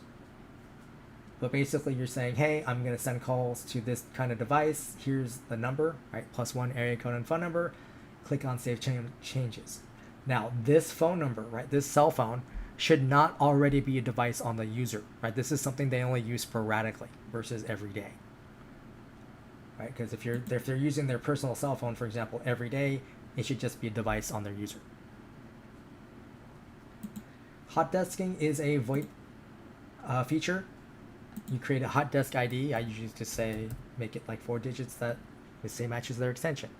But basically you're saying, hey, I'm going to send calls to this kind of device. Here's the number, right? +1 area code and phone number. Click on save changes. Now this phone number, right? This cell phone should not already be a device on the user, right? This is something they only use sporadically versus every day, right? Because if they're using their personal cell phone, for example, every day, it should just be a device on their user. Hot desking is a VoIP feature. You create a hot desk ID. I usually just say make it like 4 digits that the same matches their extension.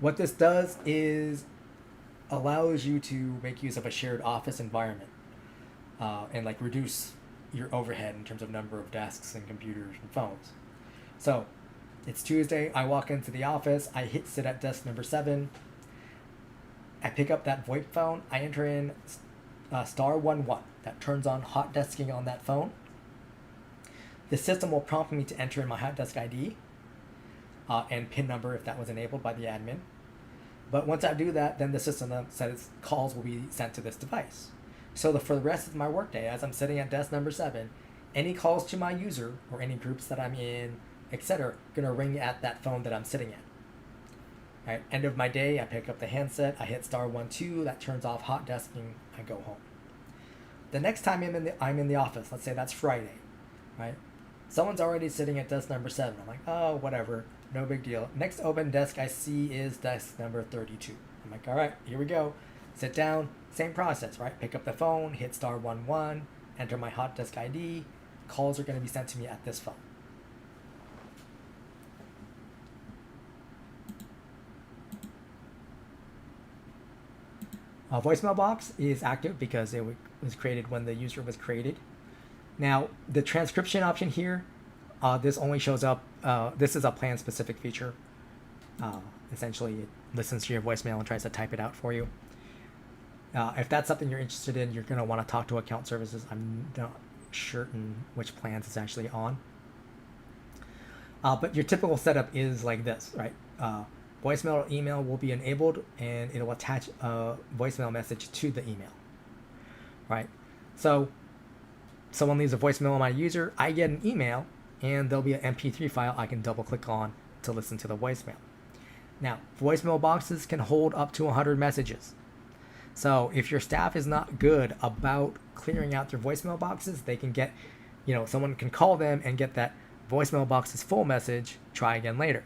What this does is allows you to make use of a shared office environment and like reduce your overhead in terms of number of desks and computers and phones. So it's Tuesday, I walk into the office, I hit sit at desk number 7, I pick up that VoIP phone, I enter in *11. That turns on hot desking on that phone. The system will prompt me to enter in my hot desk ID and PIN number if that was enabled by the admin. But once I do that, then the system says calls will be sent to this device. So for the rest of my workday, as I'm sitting at desk number 7, any calls to my user or any groups that I'm in, etc., are going to ring at that phone that I'm sitting at. Right, end of my day, I pick up the handset, I hit *12, that turns off hot desking, I go home. The next time I'm in the office, let's say that's Friday, right? Someone's already sitting at desk number 7. I'm like, oh, whatever, no big deal. Next open desk I see is desk number 32. I'm like, all right, here we go. Sit down, same process, right? Pick up the phone, hit *11, enter my hot desk ID. Calls are going to be sent to me at this phone. A voicemail box is active because it was created when the user was created. Now, the transcription option here, this only shows up, this is a plan-specific feature. Essentially, it listens to your voicemail and tries to type it out for you. If that's something you're interested in, you're going to want to talk to account services. I'm not certain which plans it's actually on. But your typical setup is like this, right? Voicemail or email will be enabled, and it'll attach a voicemail message to the email, right? So someone leaves a voicemail on my user, I get an email, and there'll be an MP3 file I can double click on to listen to the voicemail. Now, voicemail boxes can hold up to 100 messages. So if your staff is not good about clearing out their voicemail boxes, they can get, someone can call them and get that voicemail box's full message, try again later.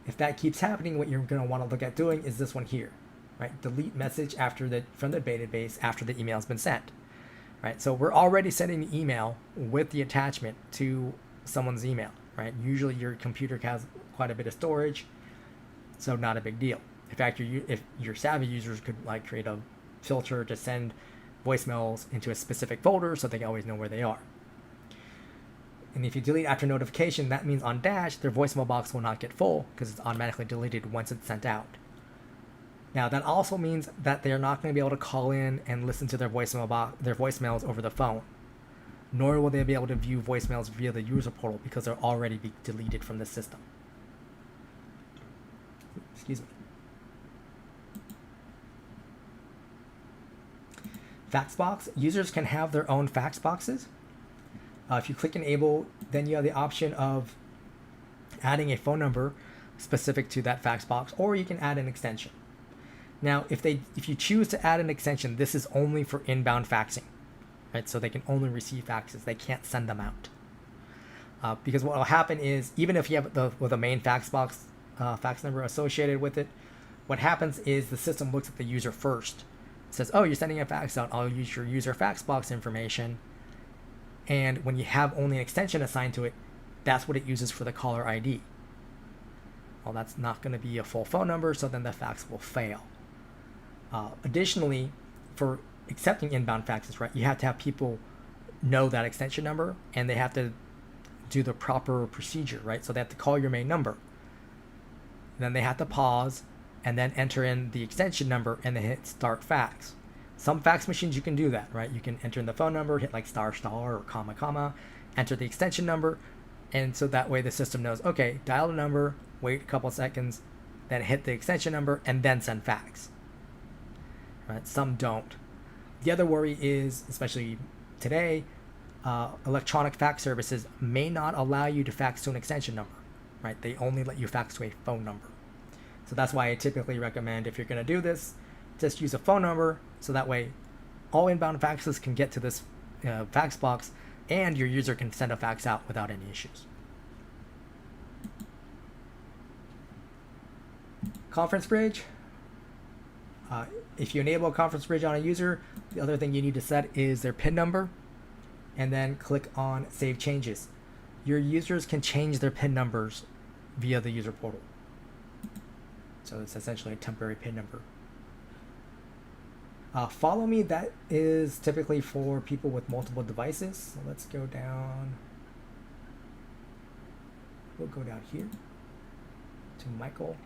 If that keeps happening, what you're going to want to look at doing is this one here, right? Delete message from the database after the email has been sent, right? So we're already sending the email with the attachment to someone's email, right? Usually your computer has quite a bit of storage, so not a big deal. In fact, if your savvy users could like create a filter to send voicemails into a specific folder so they can always know where they are. And if you delete after notification, that means on Dash, their voicemail box will not get full because it's automatically deleted once it's sent out. Now, that also means that they're not going to be able to call in and listen to their voicemails over the phone, nor will they be able to view voicemails via the user portal because they'll already be deleted from the system. Excuse me. Fax box. Users can have their own fax boxes. If you click enable, then you have the option of adding a phone number specific to that fax box, or you can add an extension. Now, if you choose to add an extension, this is only for inbound faxing, right? So they can only receive faxes; they can't send them out. Because what will happen is, even if you have the main fax box fax number associated with it, what happens is the system looks at the user first. It says, "Oh, you're sending a fax out. I'll use your user fax box information." And when you have only an extension assigned to it, that's what it uses for the caller ID. Well, that's not going to be a full phone number, so then the fax will fail. Additionally, for accepting inbound faxes, right, you have to have people know that extension number, and they have to do the proper procedure, right? So they have to call your main number. Then they have to pause and then enter in the extension number and then hit start fax. Some fax machines you can do that, right? You can enter in the phone number, hit like star star or comma comma, enter the extension number, and so that way the system knows, okay, dial the number, wait a couple seconds, then hit the extension number and then send fax. Right? Some don't. The other worry is, especially today, electronic fax services may not allow you to fax to an extension number, right? They only let you fax to a phone number. So that's why I typically recommend, if you're going to do this, just use a phone number, so that way all inbound faxes can get to this fax box and your user can send a fax out without any issues. Conference bridge. If you enable a conference bridge on a user, the other thing you need to set is their PIN number, and then click on Save Changes. Your users can change their PIN numbers via the user portal. So it's essentially a temporary PIN number. Follow Me, that is typically for people with multiple devices. So let's go down. We'll go down here to Michael.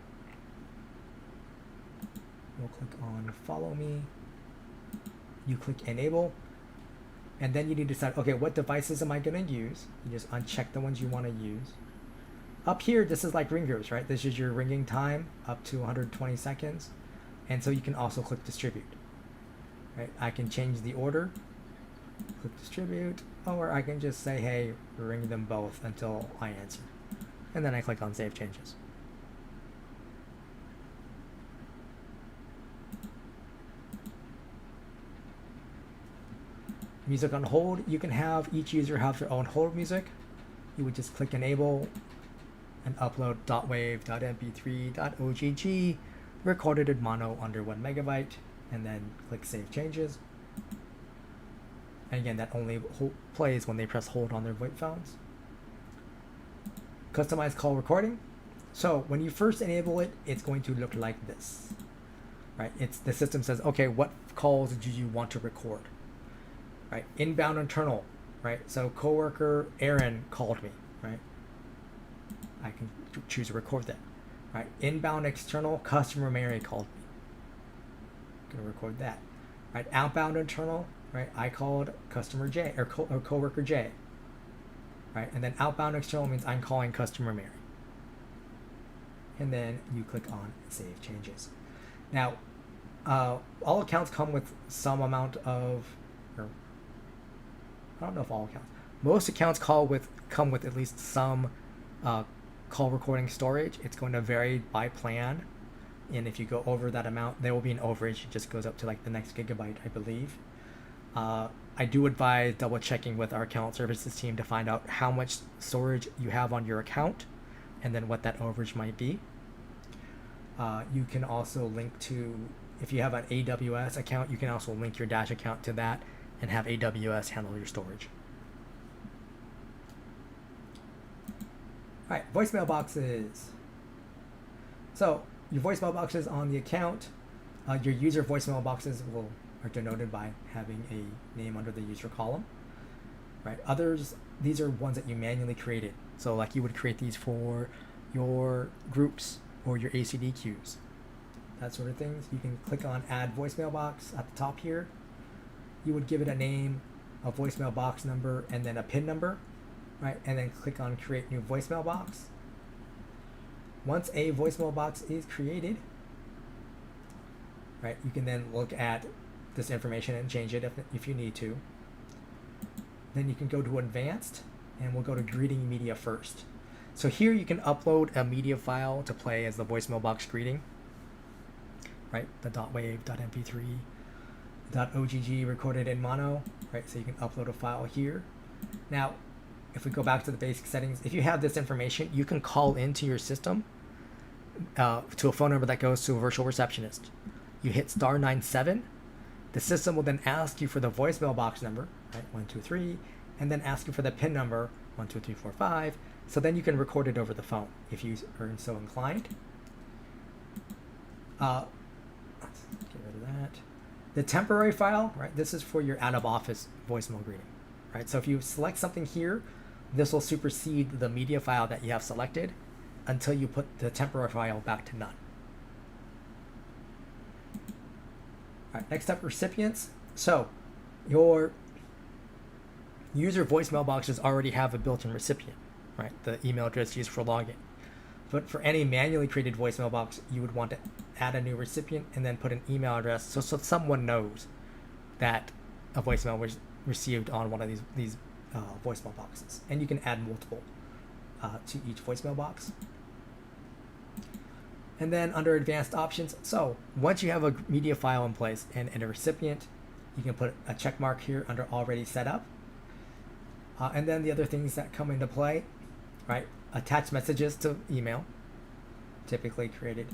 We'll click on Follow Me. You click Enable. And then you need to decide, okay, what devices am I going to use? You just uncheck the ones you want to use. Up here, this is like ring groups, right? This is your ringing time up to 120 seconds. And so you can also click Distribute. Right? I can change the order, click Distribute, or I can just say, hey, ring them both until I answer. And then I click on Save Changes. Music on hold, you can have each user have their own hold music. You would just click Enable and upload .wave.mp3.ogg recorded in mono under 1 megabyte, and then click Save Changes. And again, that only plays when they press hold on their VoIP phones. Customize call recording. So when you first enable it, it's going to look like this, right? The system says, okay, what calls do you want to record? Right, inbound internal, right? So coworker Aaron called me, right? I can choose to record that, right? Inbound external, customer Mary called me. I'm gonna record that, right? Outbound internal, right? I called customer J or coworker J, right? And then outbound external means I'm calling customer Mary. And then you click on Save Changes. Now, all accounts come with some amount of, or I don't know if all accounts. Most accounts come with at least some call recording storage. It's going to vary by plan, and if you go over that amount, there will be an overage. It just goes up to like the next gigabyte, I believe. I do advise double checking with our account services team to find out how much storage you have on your account, and then what that overage might be. You can also link to, if you have an AWS account, you can also link your Dash account to that and have AWS handle your storage. All right, voicemail boxes. So your voicemail boxes on the account, your user voicemail boxes are denoted by having a name under the user column. Right. Others, these are ones that you manually created. So like you would create these for your groups or your ACD queues, that sort of things. You can click on Add Voicemail Box at the top here. You would give it a name, a voicemail box number, and then a PIN number, right? And then click on Create New Voicemail Box. Once a voicemail box is created, right, you can then look at this information and change it if you need to. Then you can go to Advanced, and we'll go to Greeting Media first. So here you can upload a media file to play as the voicemail box greeting, right? The .wave.mp3.ogg recorded in mono, right? So you can upload a file here. Now, if we go back to the basic settings, if you have this information, you can call into your system to a phone number that goes to a virtual receptionist. You hit *97. The system will then ask you for the voicemail box number, right? 123, and then ask you for the PIN number 1, 2, 3, 4, 5. So then you can record it over the phone if you are so inclined. Let's get rid of that. The temporary file, right? This is for your out-of-office voicemail greeting, right? So if you select something here, this will supersede the media file that you have selected until you put the temporary file back to none. All right, next up, recipients. So your user voicemail boxes already have a built-in recipient, right? The email address used for login. But for any manually created voicemail box, you would want to add a new recipient and then put an email address so someone knows that a voicemail was received on one of these voicemail boxes. And you can add multiple to each voicemail box. And then under advanced options, so once you have a media file in place and a recipient, you can put a check mark here under already set up. And then the other things that come into play, right? Attach messages to email, typically created.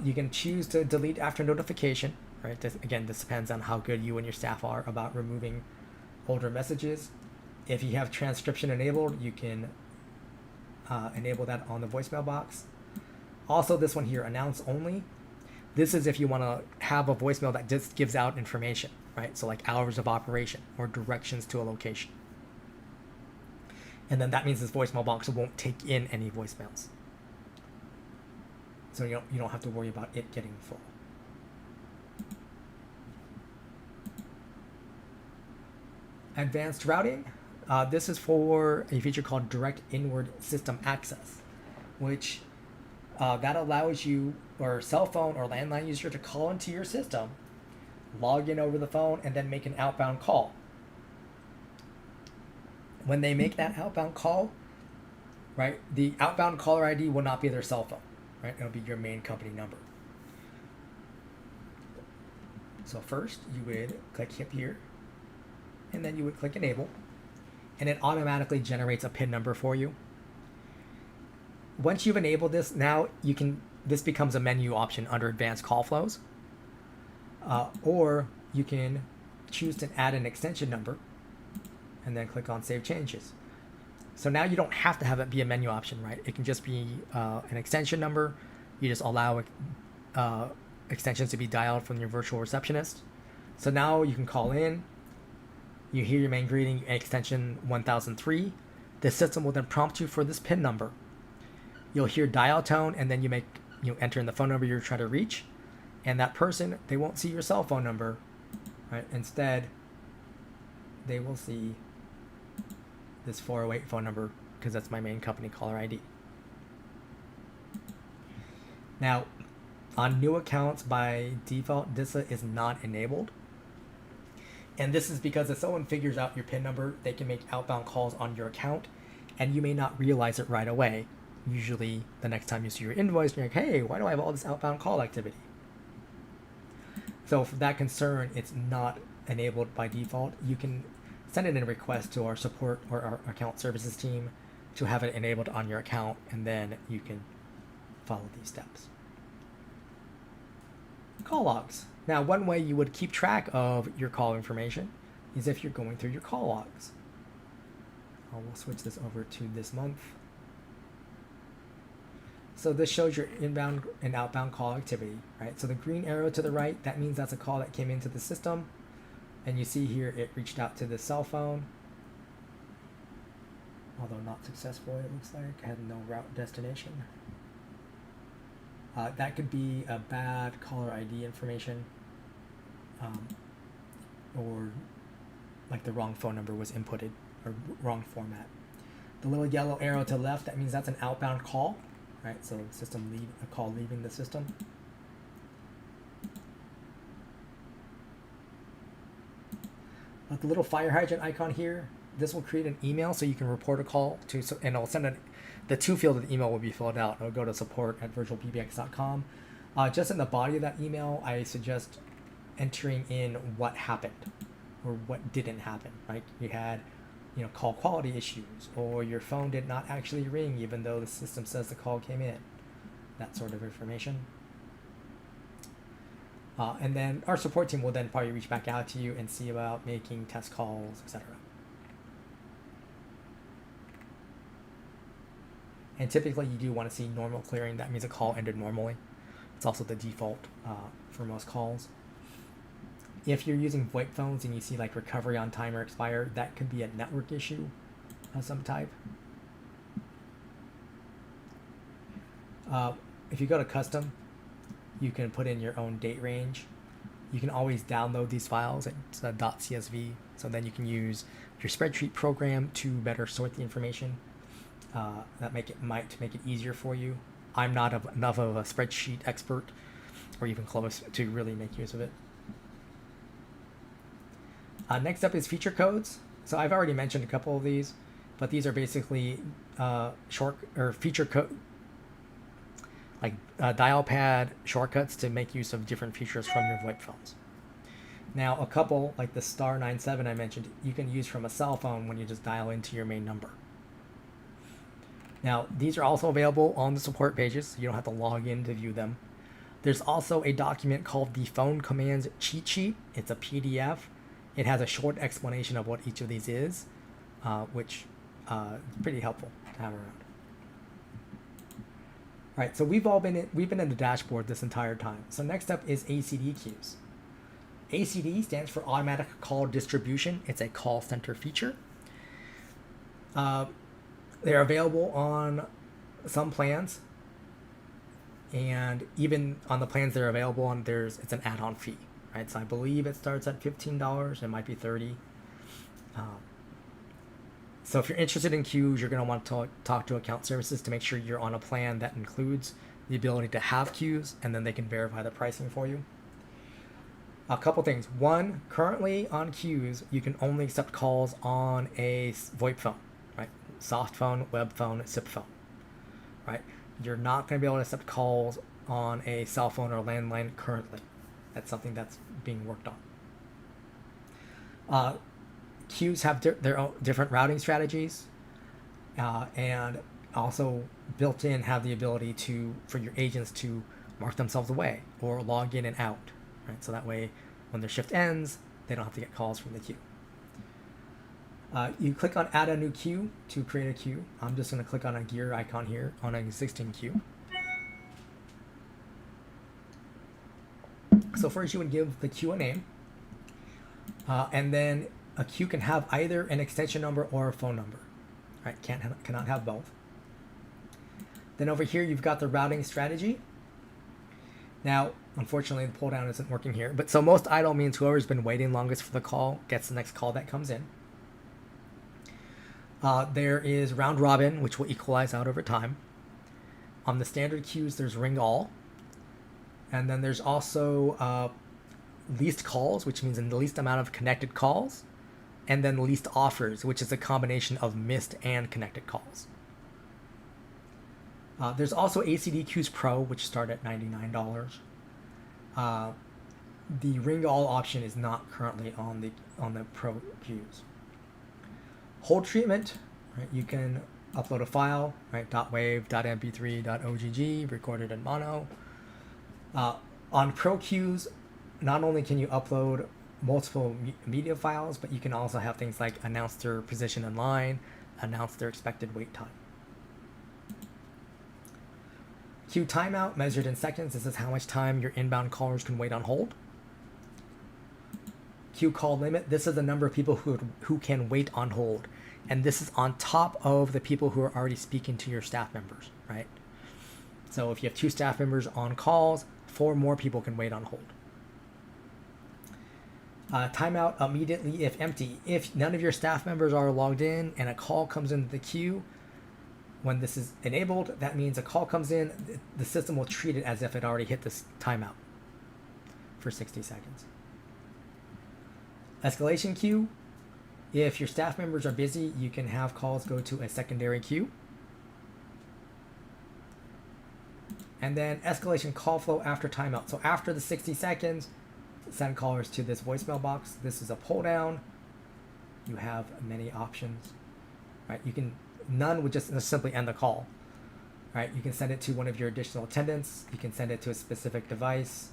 You can choose to delete after notification, right? This depends on how good you and your staff are about removing older messages. If you have transcription enabled, you can enable that on the voicemail box. Also, this one here, announce only. This is if you want to have a voicemail that just gives out information, right? So like hours of operation or directions to a location. And then that means this voicemail box won't take in any voicemails. So you don't have to worry about it getting full. Advanced routing. This is for a feature called direct inward system access, which that allows you or cell phone or landline user to call into your system, log in over the phone, and then make an outbound call. When they make that outbound call, right, the outbound caller ID will not be their cell phone, right? It'll be your main company number. So first you would click here, and then you would click enable, and it automatically generates a PIN number for you. Once you've enabled this, now this becomes a menu option under advanced call flows, or you can choose to add an extension number and then click on Save Changes. So now you don't have to have it be a menu option, right? It can just be an extension number. You just allow extensions to be dialed from your virtual receptionist. So now you can call in, you hear your main greeting, extension 1003. The system will then prompt you for this PIN number. You'll hear dial tone, and then you enter in the phone number you're trying to reach. And that person, they won't see your cell phone number, right? Instead, they will see this 408 phone number because that's my main company caller ID. Now, on new accounts by default, this is not enabled. And this is because if someone figures out your PIN number, they can make outbound calls on your account, and you may not realize it right away. Usually, the next time you see your invoice, you're like, hey, why do I have all this outbound call activity? So for that concern, it's not enabled by default. You can send in a request to our support or our account services team to have it enabled on your account, and then you can follow these steps. Call logs. Now, one way you would keep track of your call information is if you're going through your call logs. We'll switch this over to this month. So this shows your inbound and outbound call activity, right? So the green arrow to the right, that means that's a call that came into the system. And you see here, it reached out to the cell phone. Although not successful, it looks like. Had no route destination. That could be a bad caller ID information, or like the wrong phone number was inputted, or wrong format. The little yellow arrow to the left, that means that's an outbound call, right? So a call leaving the system. The little fire hydrant icon here, this will create an email so you can report a call to, and it'll send the to field of the email will be filled out. It'll go to support@virtualpbx.com. Just in the body of that email, I suggest entering in what happened or what didn't happen, right? You had, call quality issues, or your phone did not actually ring even though the system says the call came in. That sort of information. And then our support team will then probably reach back out to you and see about making test calls, etc. And typically you do want to see normal clearing. That means a call ended normally. It's also the default for most calls. If you're using VoIP phones and you see like recovery on time or expire, that could be a network issue of some type. If you go to custom, you can put in your own date range. You can always download these files. It's a .csv, so then you can use your spreadsheet program to better sort the information. That might make it easier for you. I'm not enough of a spreadsheet expert, or even close, to really make use of it. Next up is feature codes. So I've already mentioned a couple of these, but these are basically feature code, like dial pad shortcuts to make use of different features from your VoIP phones. Now, a couple, like the *97 I mentioned, you can use from a cell phone when you just dial into your main number. Now, these are also available on the support pages, so you don't have to log in to view them. There's also a document called the Phone Commands Cheat Sheet. It's a PDF. It has a short explanation of what each of these is, which is pretty helpful to have around. All right, so we've been in the dashboard this entire time. So next up is ACD queues. ACD stands for Automatic Call Distribution. It's a call center feature. They're available on some plans, and even on the plans they're available on, it's an add-on fee, right? So I believe it starts at $15. It might be $30. So if you're interested in queues, you're going to want to talk to account services to make sure you're on a plan that includes the ability to have queues, and then they can verify the pricing for you. A couple things. One, currently on queues, you can only accept calls on a VoIP phone, right? Soft phone, web phone, SIP phone, right? You're not going to be able to accept calls on a cell phone or landline currently. That's something that's being worked on. Queues have their own different routing strategies, and also built in have the ability for your agents to mark themselves away or log in and out, right? So that way, when their shift ends, they don't have to get calls from the queue. You click on Add a New Queue to create a queue. I'm just going to click on a gear icon here on an existing queue. So first, you would give the queue a name, and then a queue can have either an extension number or a phone number, right? Cannot have both. Then over here, you've got the routing strategy. Now, unfortunately, the pull down isn't working here, but so most idle means whoever's been waiting longest for the call gets the next call that comes in. There is round robin, which will equalize out over time. On the standard queues, there's ring all. And then there's also least calls, which means the least amount of connected calls. And then least offers, which is a combination of missed and connected calls. There's also ACD Queues Pro, which start at $99. The ring all option is not currently on the Pro queues. Hold treatment, right? You can upload a file, right? .wav, .mp3, .ogg, recorded in mono. On Pro queues, not only can you upload multiple media files, but you can also have things like announce their position in line, announce their expected wait time. Queue timeout measured in seconds. This is how much time your inbound callers can wait on hold. Queue call limit. This is the number of people who can wait on hold. And this is on top of the people who are already speaking to your staff members, right? So if you have 2 staff members on calls, 4 more people can wait on hold. Timeout immediately if empty. If none of your staff members are logged in and a call comes into the queue, when this is enabled, that means a call comes in, the system will treat it as if it already hit this timeout for 60 seconds. Escalation queue. If your staff members are busy, you can have calls go to a secondary queue. And then escalation call flow after timeout. So after the 60 seconds, send callers to this voicemail box. This is a pull down. You have many options, right? None would just simply end the call, right? You can send it to one of your additional attendants. You can send it to a specific device.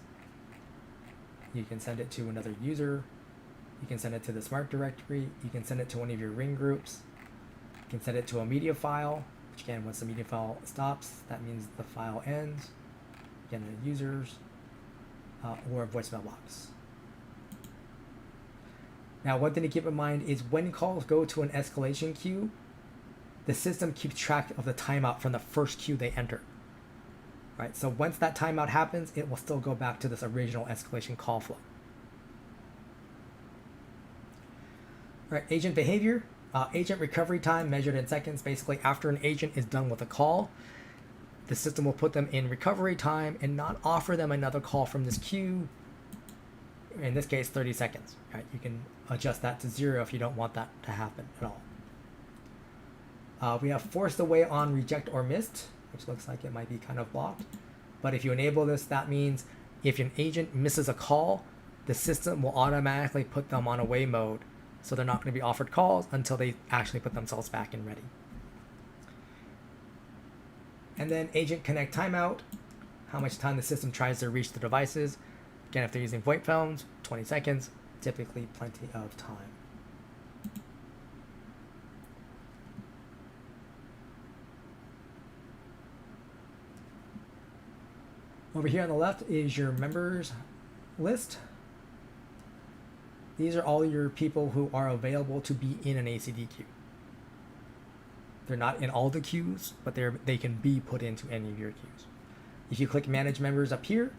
You can send it to another user. You can send it to the smart directory. You can send it to one of your ring groups. You can send it to a media file. which again, once the media file stops, that means the file ends. Again, the users or a voicemail box. Now, one thing to keep in mind is when calls go to an escalation queue, the system keeps track of the timeout from the first queue they enter. Right? So once that timeout happens, it will still go back to this original escalation call flow. All right, agent behavior. Agent recovery time measured in seconds. Basically, after an agent is done with a call, the system will put them in recovery time and not offer them another call from this queue. In this case, 30 seconds. Right? You can adjust that to 0 if you don't want that to happen at all. We have forced away on reject or missed, which looks like it might be kind of blocked. But if you enable this, that means if an agent misses a call, the system will automatically put them on away mode. So they're not going to be offered calls until they actually put themselves back in ready. And then agent connect timeout, how much time the system tries to reach the devices. Again, if they're using VoIP phones, 20 seconds, typically plenty of time. Over here on the left is your members list. These are all your people who are available to be in an ACD queue. They're not in all the queues, but they can be put into any of your queues. If you click Manage Members up here,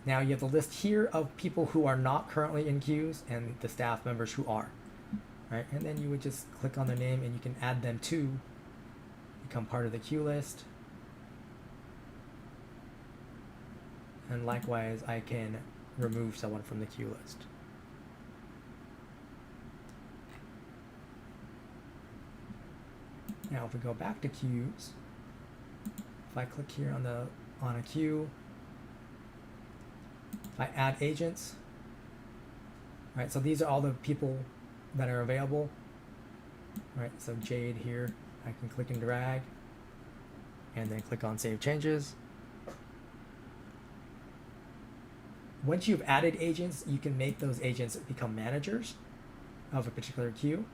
now you have the list here of people who are not currently in queues and the staff members who are. Right? And then you would just click on their name and you can add them to become part of the queue list. And likewise, I can remove someone from the queue list. Now, if we go back to queues, if I click here on a queue, if I add agents, right? So these are all the people that are available, right? So Jade here, I can click and drag, and then click on Save Changes. Once you've added agents, you can make those agents become managers of a particular queue.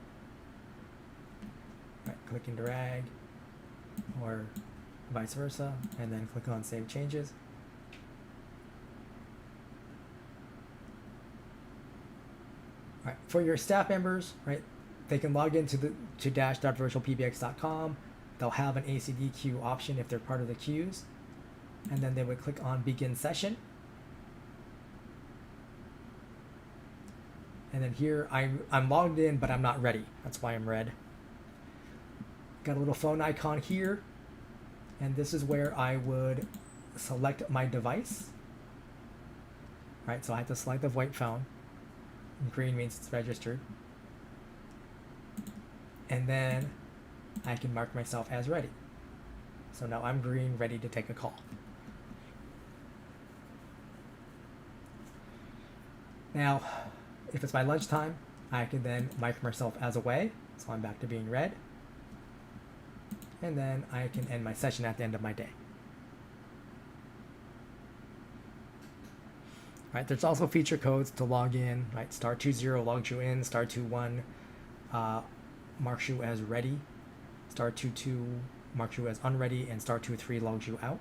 Right, click and drag, or vice versa, and then click on Save Changes. Right, for your staff members, right, they can log into to dash.virtualpbx.com. They'll have an ACD queue option if they're part of the queues, and then they would click on Begin Session. And then here, I'm logged in, but I'm not ready. That's why I'm red. Got a little phone icon here, and this is where I would select my device. Right, so I have to select the VoIP phone. Green means it's registered. And then I can mark myself as ready. So now I'm green, ready to take a call. Now, if it's my lunchtime, I can then mark myself as away. So I'm back to being red. And then I can end my session at the end of my day. Right, there's also feature codes to log in. Right, *20 logs you in, *21 marks you as ready, *22 marks you as unready, and *23 logs you out.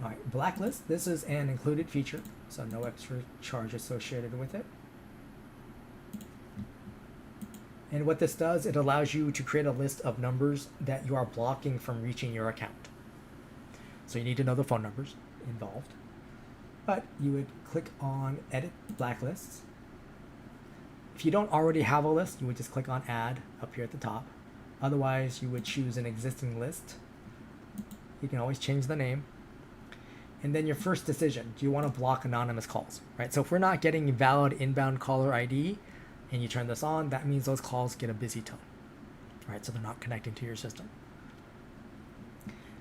All right, blacklist. This is an included feature, so no extra charge associated with it. And what this does, it allows you to create a list of numbers that you are blocking from reaching your account. So you need to know the phone numbers involved. But you would click on Edit Blacklists. If you don't already have a list, you would just click on Add up here at the top. Otherwise, you would choose an existing list. You can always change the name. And then your first decision, do you want to block anonymous calls? Right? So if we're not getting valid inbound caller ID, and you turn this on, that means those calls get a busy tone, right? So they're not connecting to your system.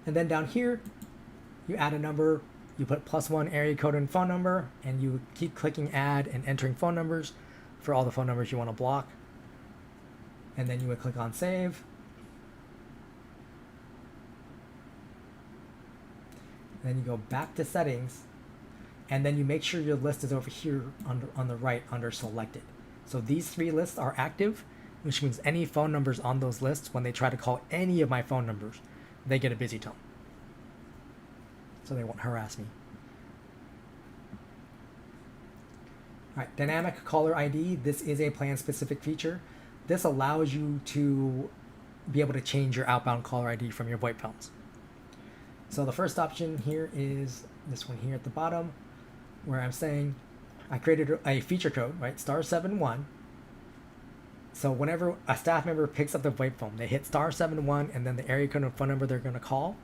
And then down here, you add a number, you put +1 area code and phone number, and you keep clicking add and entering phone numbers for all the phone numbers you want to block. And then you would click on save. And then you go back to settings, and then you make sure your list is over here on the right under selected. So these 3 lists are active, which means any phone numbers on those lists, when they try to call any of my phone numbers, they get a busy tone. So they won't harass me. All right, dynamic caller ID. This is a plan-specific feature. This allows you to be able to change your outbound caller ID from your VoIP phones. So the first option here is this one here at the bottom, where I'm saying I created a feature code, right? *71. So whenever a staff member picks up the VoIP phone, they hit *71 and then the area code and phone number they're going to call.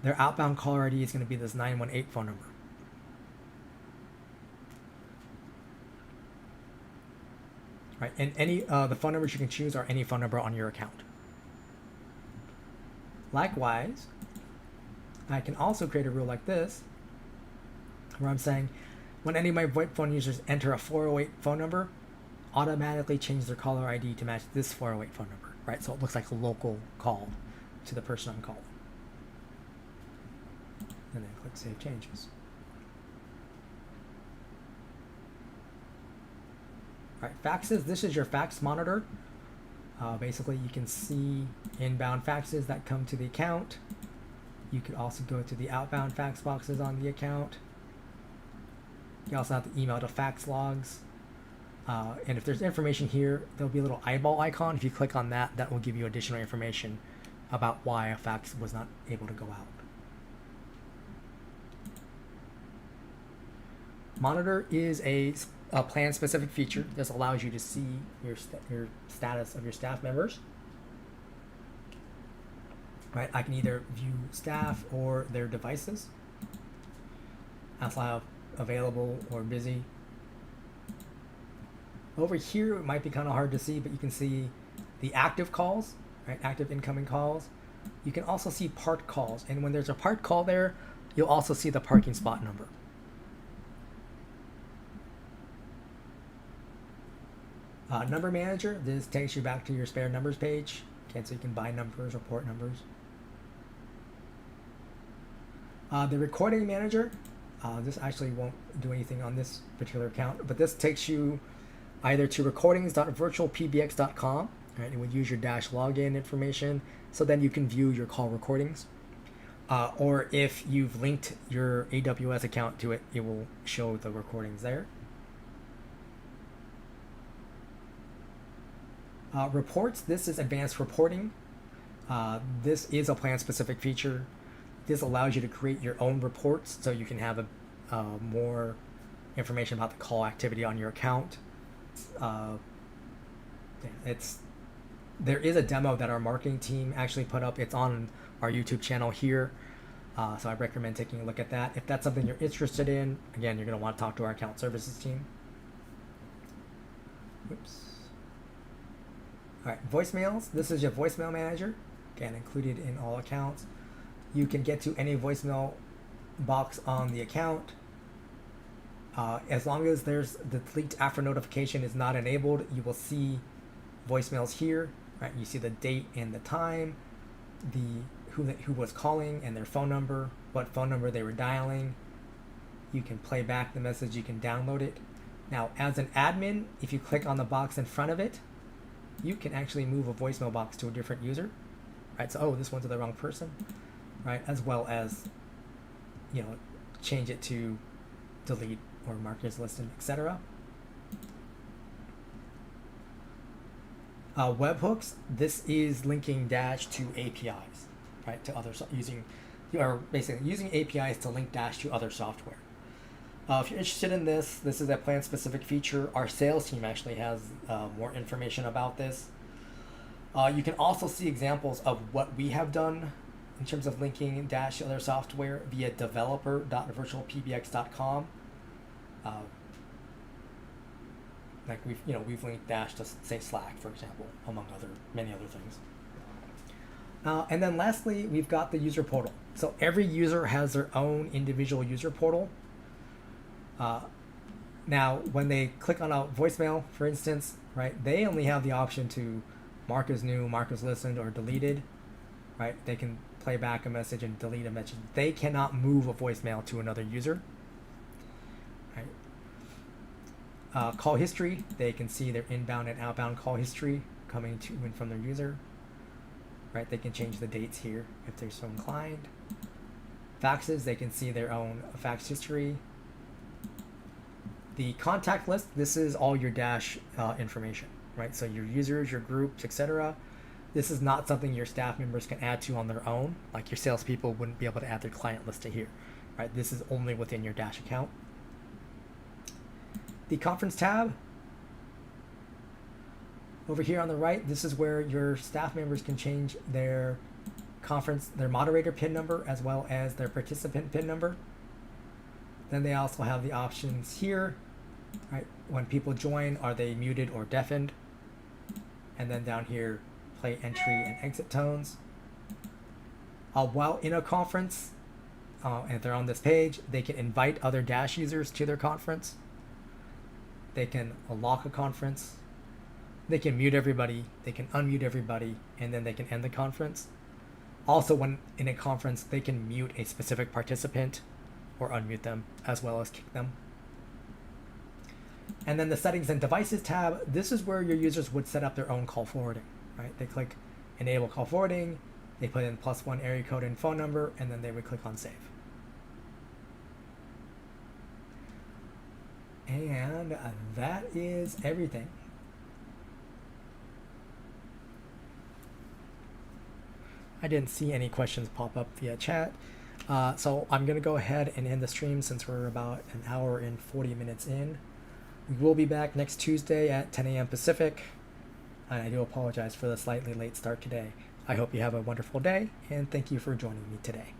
Their outbound caller ID is going to be this 918 phone number. Right, and any the phone numbers you can choose are any phone number on your account. Likewise, I can also create a rule like this, where I'm saying, when any of my VoIP phone users enter a 408 phone number, automatically change their caller ID to match this 408 phone number, right? So it looks like a local call to the person I'm calling. And then click Save Changes. All right, faxes. This is your fax monitor. Basically, you can see inbound faxes that come to the account. You could also go to the outbound fax boxes on the account. You also have the email to fax logs. And if there's information here, there'll be a little eyeball icon. If you click on that, that will give you additional information about why a fax was not able to go out. Monitor is a plan-specific feature. This allows you to see your status of your staff members. Right, I can either view staff or their devices. I'll have available or busy. Over here, it might be kind of hard to see, but you can see the active calls, right? Active incoming calls. You can also see parked calls, and when there's a parked call there, you'll also see the parking spot number. Number manager, this takes you back to your spare numbers page. Okay, so you can buy numbers or port numbers. The recording manager, this actually won't do anything on this particular account, but this takes you either to recordings.virtualpbx.com, right? It would use your login information, so then you can view your call recordings. Or if you've linked your AWS account to it, it will show the recordings there. Reports, this is advanced reporting. This is a plan-specific feature. This allows you to create your own reports, so you can have more information about the call activity on your account. There is a demo that our marketing team actually put up. It's on our YouTube channel here, so I recommend taking a look at that. If that's something you're interested in, again, you're going to want to talk to our account services team. Oops. All right, voicemails. This is your voicemail manager, again, included in all accounts. You can get to any voicemail box on the account. As long as there's the delete after notification is not enabled, you will see voicemails here, right? You see the date and the time, who was calling and their phone number, what phone number they were dialing. You can play back the message, you can download it. Now, as an admin, if you click on the box in front of it, you can actually move a voicemail box to a different user, right? So, this one's to the wrong person, right? As well as, change it to delete or mark as listed, etc. Webhooks, this is linking Dash to APIs, right? To other using APIs to link Dash to other software. If you're interested in this is a plan-specific feature. Our sales team actually has more information about this. You can also see examples of what we have done in terms of linking Dash to other software via developer.virtualpbx.com. Like we've linked Dash to, say, Slack, for example, among many other things. And then lastly, we've got the user portal. So every user has their own individual user portal. Now, when they click on a voicemail, for instance, right, they only have the option to mark as new, mark as listened, or deleted, right? They can play back a message and delete a message. They cannot move a voicemail to another user. Call history, they can see their inbound and outbound call history coming to and from their user. Right, they can change the dates here if they're so inclined. Faxes, they can see their own fax history. The contact list, this is all your Dash information, right? So your users, your groups, etc. This is not something your staff members can add to on their own. Like your salespeople wouldn't be able to add their client list to here, right? This is only within your Dash account. The conference tab, over here on the right, this is where your staff members can change their moderator PIN number as well as their participant PIN number. Then they also have the options here, right? When people join, are they muted or deafened? And then down here, play entry and exit tones. While in a conference, and if they're on this page, they can invite other Dash users to their conference. They can lock a conference. They can mute everybody, they can unmute everybody, and then they can end the conference. Also, when in a conference, they can mute a specific participant or unmute them, as well as kick them. And then the settings and devices tab, this is where your users would set up their own call forwarding, right? They click enable call forwarding, they put in +1 area code and phone number, and then they would click on save. And that is everything. I didn't see any questions pop up via chat. So I'm going to go ahead and end the stream since we're about an hour and 40 minutes in. We will be back next Tuesday at 10 a.m. Pacific. And I do apologize for the slightly late start today. I hope you have a wonderful day, and thank you for joining me today.